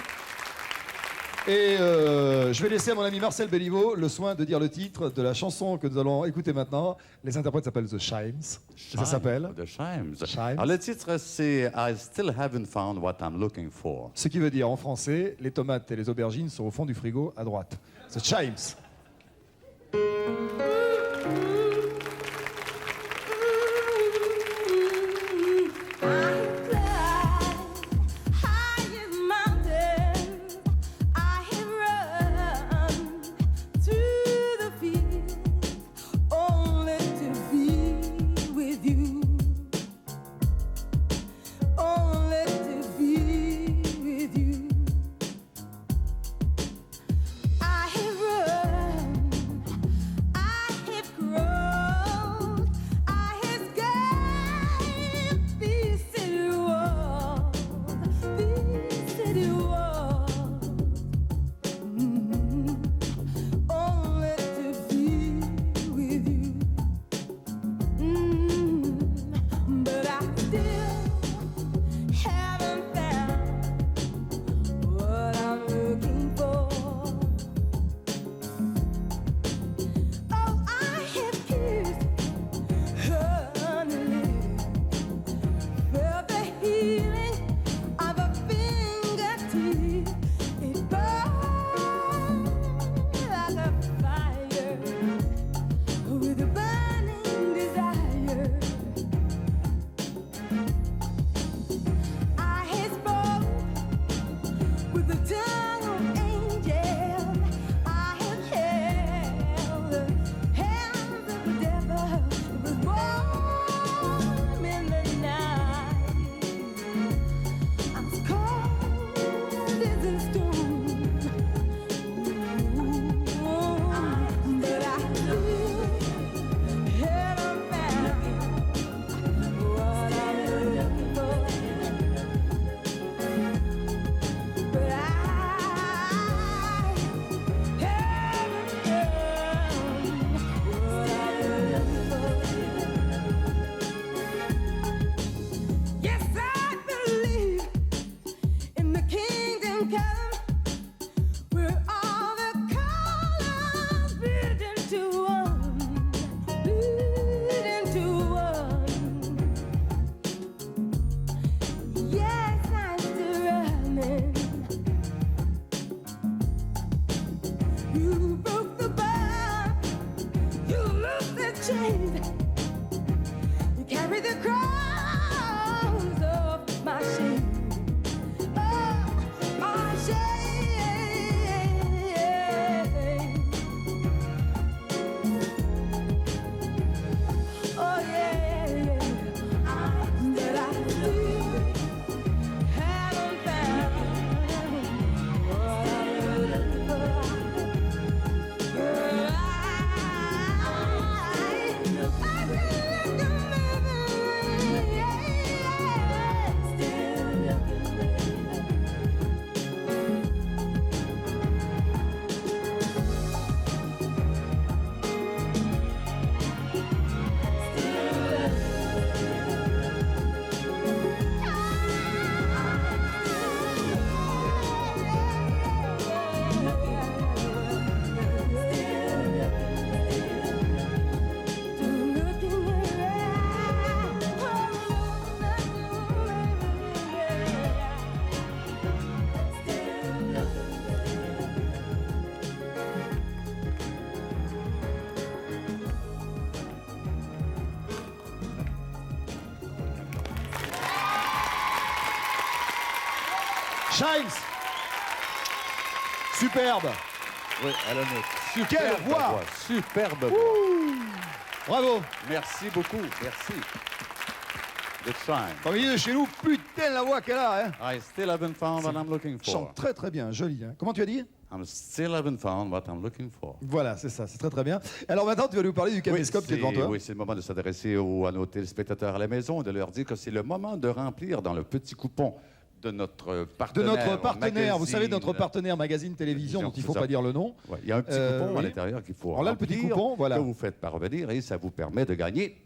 Et je vais laisser à mon ami Marcel Béliveau le soin de dire le titre de la chanson que nous allons écouter maintenant. Les interprètes s'appellent The Chimes. Ça s'appelle The Chimes. Alors, le titre, c'est I Still Haven't Found What I'm Looking For. Ce qui veut dire en français, les tomates et les aubergines sont au fond du frigo à droite. The Chimes. I have run Chimes. Superbe. Oui, à la note. Quelle Superbe voix. Superbe voix. Bravo. Merci beaucoup, merci. The Chime. Comme il dit de chez nous, putain la voix qu'elle a. Hein. I still haven't found what I'm looking for. Chante très très bien, joli. Hein. Comment tu as dit? I still haven't found what I'm looking for. Voilà, c'est ça, c'est très très bien. Alors maintenant, tu vas nous parler du caméscope qui est devant toi. Oui, c'est le moment de s'adresser à nos téléspectateurs à la maison et de leur dire que c'est le moment de remplir dans le petit coupon de notre partenaire. Vous savez, notre partenaire magazine télévision dont il ne faut pas dire le nom. Ouais, il y a un petit coupon à l'intérieur qu'il faut remplir, le petit coupon, voilà. que vous faites parvenir et ça vous permet de gagner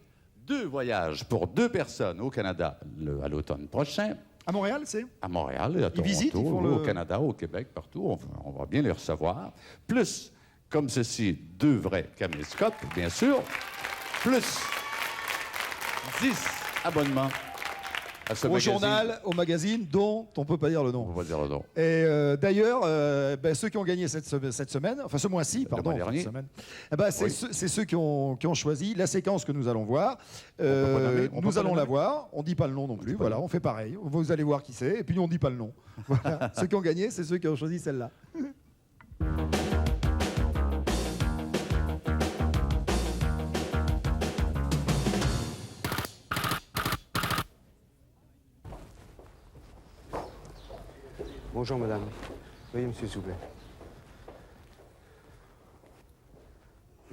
2 voyages pour 2 personnes au Canada à l'automne prochain. À Montréal, c'est? À Montréal, à Toronto, visitent, ils font au Canada, au Québec, partout. On va bien les recevoir. Plus, comme ceci, 2 vrais caméscopes, bien sûr. Plus 10 abonnements à ce au magazine. journal, au magazine, dont on ne peut pas dire le nom. On va dire le nom. Et d'ailleurs, ceux qui ont gagné cette semaine, enfin ce mois-ci, pardon, dernier. cette semaine, c'est ceux qui ont choisi la séquence que nous allons voir. Nous allons la voir, on ne dit pas le nom non plus, voilà, on fait pareil. Vous allez voir qui c'est, et puis on ne dit pas le nom. Voilà. Ceux qui ont gagné, c'est ceux qui ont choisi celle-là. Bonjour madame. Veuillez monsieur s'il vous plaît.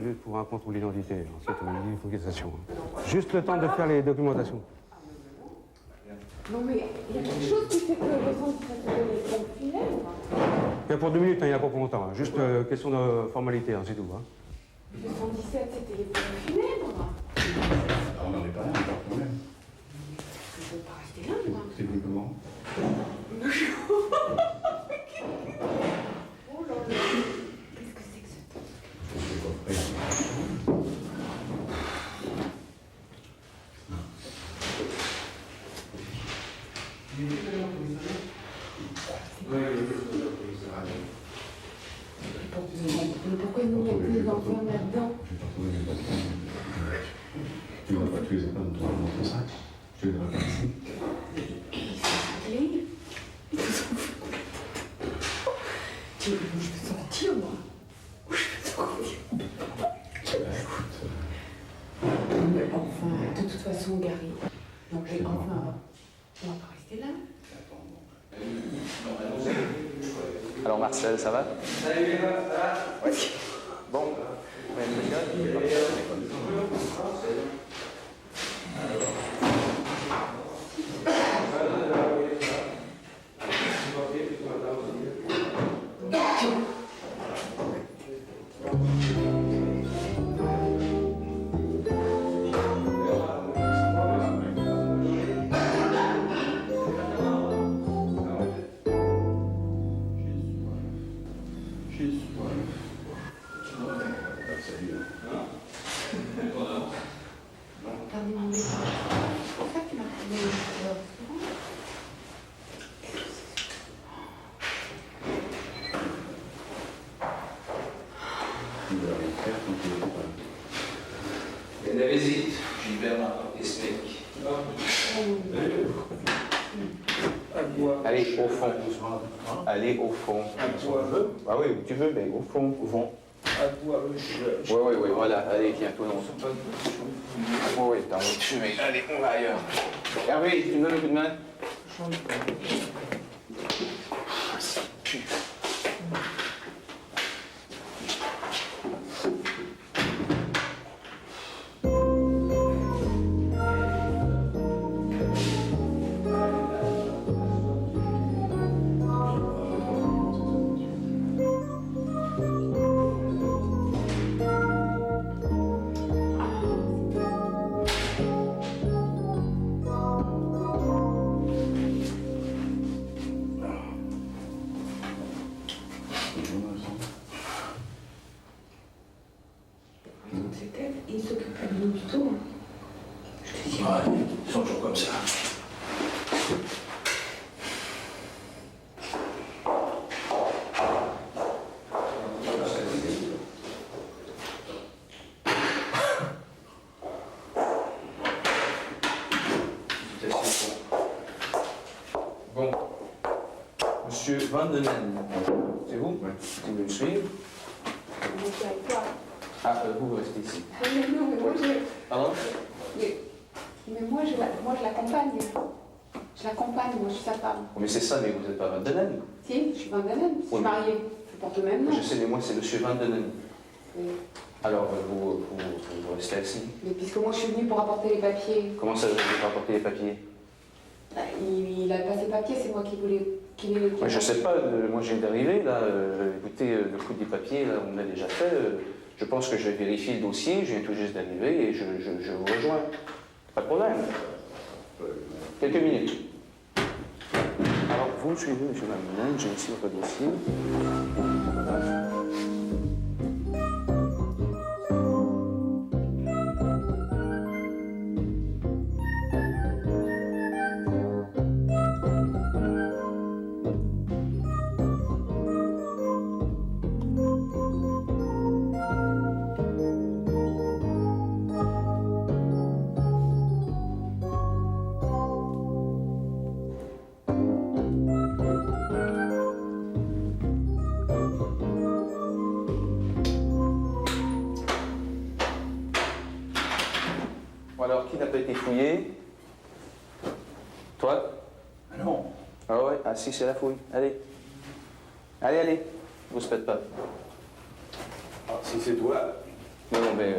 Juste pour un contrôle d'identité, ensuite une identification. Juste le temps de faire les documentations. Non mais il y a quelque chose qui fait que le centre est confiné. Il y a pour 2 minutes, il n'y a pas pour longtemps. Juste question de formalité, c'est tout. Le 117, c'était les confinés, moi. On n'en est pas là, pas de problème. Je ne veux pas rester là, moi. C'est venu comment? Oh là là. Qu'est-ce que c'est que ce temps? Mais pourquoi nous les enferme là-dedans? Tu ne vas pas tuer les femmes dans ton sac. Tu ne vas pas ici. Et c'est clé. Je peux sortir, moi. Je peux sortir. Mais enfin, de toute façon, Gary. Non, mais enfin, on va pas rester là. Alors Marcel, ça va? Salut, ça va? Oui. Bon. La visite, Gilbert explique. Allez, au fond. Allez, au fond. Ah oui, tu veux, mais au fond. Au fond. Oui, voilà. Allez, tiens, toi non. Oui, t'as envie de fumer. Allez, on va ailleurs. Hervé, tu me donnes un coup de main? Il s'occupe pas de nous du tout. Je te dis. Ouais, ils sont toujours comme ça. Bon. Monsieur Van den Ende, c'est vous? Oui. Vous me suivre? Moi, je suis avec toi. Ah, vous restez ici. Mais non, mais moi, Pardon? Mais moi, je l'accompagne. Je l'accompagne, moi, je suis sa femme. Mais c'est ça, mais vous n'êtes pas Van den Ende. Si, je suis Van den Ende. Je suis mariée. Je porte le même nom. Je sais, mais moi, c'est Monsieur Van den Ende. Oui. Alors, vous restez assis. Mais puisque moi, je suis venue pour apporter les papiers. Comment ça, vous avez rapporté les papiers? Bah, il a pas ses papiers, c'est moi qui voulais qu'il ait les papiers. Je sais pas, moi je viens d'arriver, là. Écoutez, le coup des papiers, là, on l'a déjà fait. Je pense que je vais vérifier le dossier, je viens tout juste d'arriver et je vous rejoins. Pas de problème. Quelques minutes. Alors, vous me suivez, monsieur Mamounen, j'ai ici votre dossier. Alors, qui n'a pas été fouillé? Toi? Non. Ah ouais? Ah si, c'est la fouille. Allez. Allez. Vous se faites pas. Ah, si c'est toi. Non, mais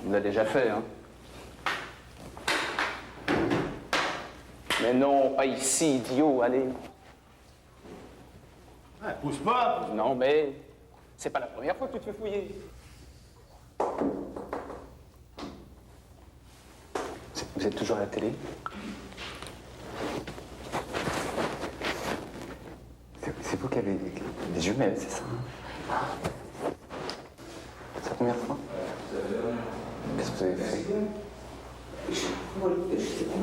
on l'a déjà fait, hein. Mais non, pas ici, idiot, allez. Ah, pousse pas. Non, mais c'est pas la première fois que tu te fais fouiller. Vous êtes toujours à la télé? C'est vous qui avez des jumelles, c'est ça? C'est la première fois? Qu'est-ce que vous avez fait? Moi,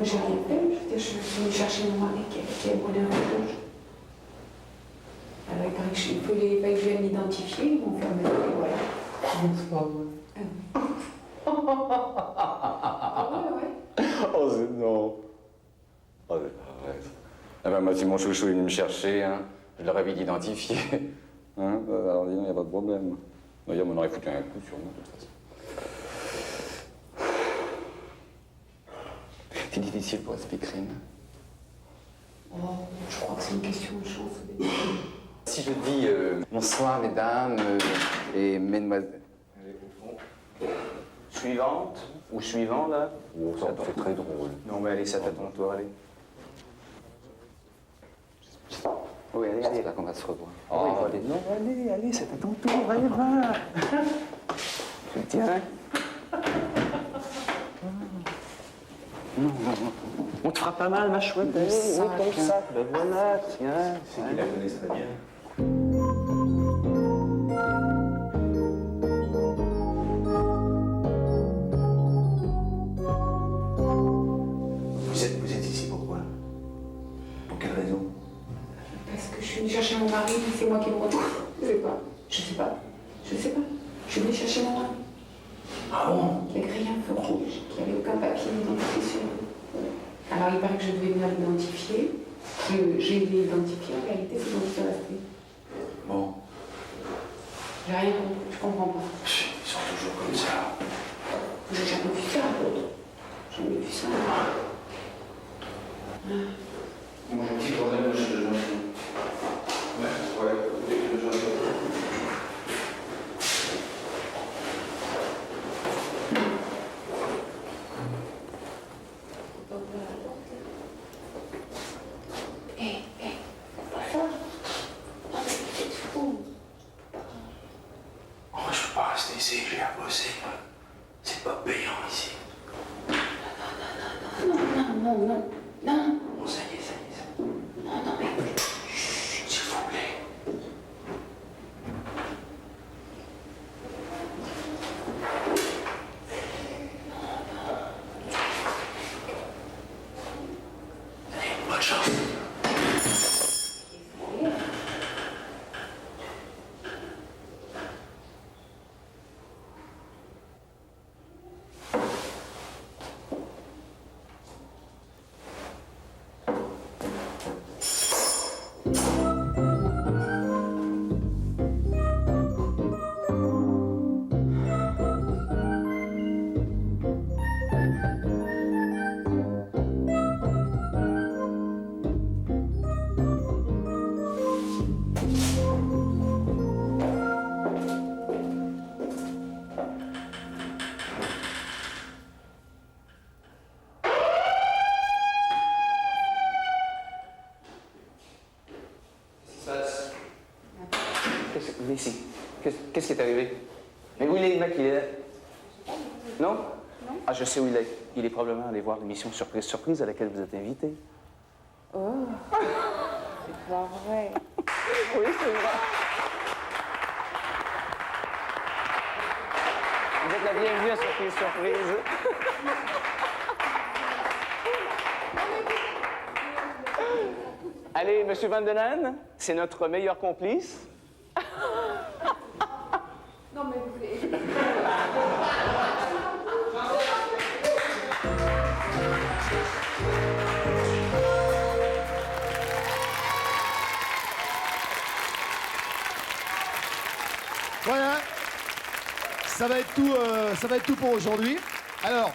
j'ai rien fait. Je suis venue chercher mon mari qui a brûlé un feu rouge. Alors, il paraît que il faut les pas que je vienne l'identifier, ils m'ont fermé. Et voilà. C'est pas vrai. Oh, c'est non. Oh, c'est pas vrai. Ah ben, moi, si mon chouchou est venu me chercher, hein, je l'aurais vite identifié. Hein, alors, dis donc, il n'y a pas de problème. D'ailleurs, on aurait foutu un coup sur moi, de toute façon. C'est difficile pour Speakerine. Oh, je crois que c'est une question de chance. Si je dis bonsoir, mesdames et mesdemoiselles. Suivante ou suivant, là? Oh, ça c'est très drôle. Non, mais allez, ça t'attend, toi, allez. Oui, allez, allez, là qu'on va se revoir. Oh, Oui, allez. non, allez, c'est à ton tour, allez, va. Tu le tiens? Non, non, non. On te fera pas mal, ma chouette. Allez, où est ton sac? Ben voilà, tiens. C'est qu'il la connaît très bien. Vous êtes ici pourquoi? Pour quelle raison? Parce que je suis venue chercher mon mari, c'est moi qui le retrouve. Je sais pas. Je sais pas. Je sais pas. Je suis venue chercher mon mari. Ah bon? Qui a grillé un feu rouge, qui n'avait aucun papier d'identité sur lui. Alors il paraît que je devais venir l'identifier, que j'ai identifié, en réalité c'est l'identité restée. Bon. J'ai rien compris, je comprends pas. Ils sont toujours comme ça. J'ai jamais vu ça. Jamais vu ça. Mon petit problème, je... Oh, je peux pas rester ici, j'ai à bosser. C'est pas payant ici. Non. Bon, ça y est. Non, mais... Chut, s'il vous plaît. Allez, bonne chance. Mais ici. Qu'est-ce qui est arrivé? Mais où il est, le mec? Il est là? Non? Non. Ah, je sais où il est. Il est probablement allé voir l'émission Surprise à laquelle vous êtes invité. Oh, c'est pas vrai. Oui, c'est vrai. Vous êtes la bienvenue à Surprise. Allez, Monsieur Van den Hahn, c'est notre meilleur complice. Non, mais vous voulez... Voilà, ça va être tout pour aujourd'hui. Alors,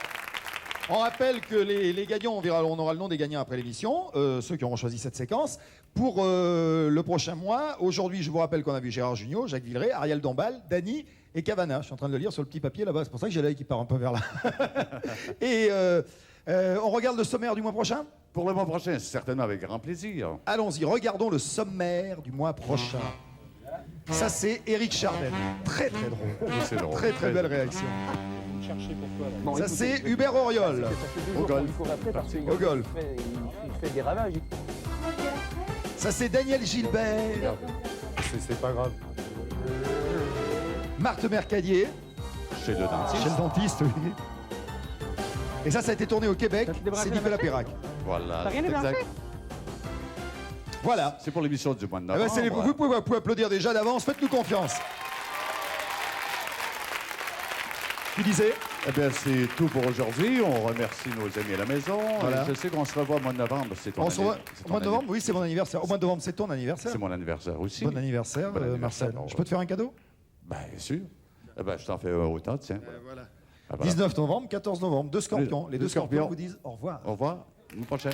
on rappelle que les gagnants, on aura le nom des gagnants après l'émission, ceux qui auront choisi cette séquence. Pour le prochain mois, aujourd'hui, je vous rappelle qu'on a vu Gérard Jugnot, Jacques Villeray, Ariel Dombal, Dany et Cavana. Je suis en train de le lire sur le petit papier là-bas, c'est pour ça que j'ai l'œil qui part un peu vers là. Et on regarde le sommaire du mois prochain? Pour le mois prochain, certainement avec grand plaisir. Allons-y, regardons le sommaire du mois prochain. Ça, c'est Éric Chardin. Très, très drôle. C'est drôle. Très, très belle réaction. Cherchez pourquoi là. Bon, ça, c'est Hubert Auriol. Au golf. Au golf. Il fait des ravages. Ça, c'est Daniel Gilbert. C'est pas grave. Marthe Mercadier. Chez le dentiste. Chez le dentiste, oui. Et ça a été tourné au Québec. C'est Nicolas Pérac. Voilà. T'as rien c'est débranché? exact. Voilà. C'est pour l'émission du mois de Eh ben, novembre. vous pouvez applaudir déjà d'avance. Faites-nous confiance. Tu disais? Eh bien, c'est tout pour aujourd'hui. On remercie nos amis à la maison. Voilà. Je sais qu'on se revoit au mois de novembre. C'est ton On se revoit c'est au ton mois de novembre, oui, c'est mon anniversaire. Au mois de novembre, c'est ton anniversaire. C'est mon anniversaire aussi. Bon anniversaire, Bon Marcel. anniversaire. Je peux te faire un cadeau? Bien sûr. Eh ben, je t'en fais un autant, tiens. Voilà. Ah, voilà. 19 novembre, 14 novembre, deux scorpions. Les deux scorpions vous disent au revoir. Au revoir. Une prochaine.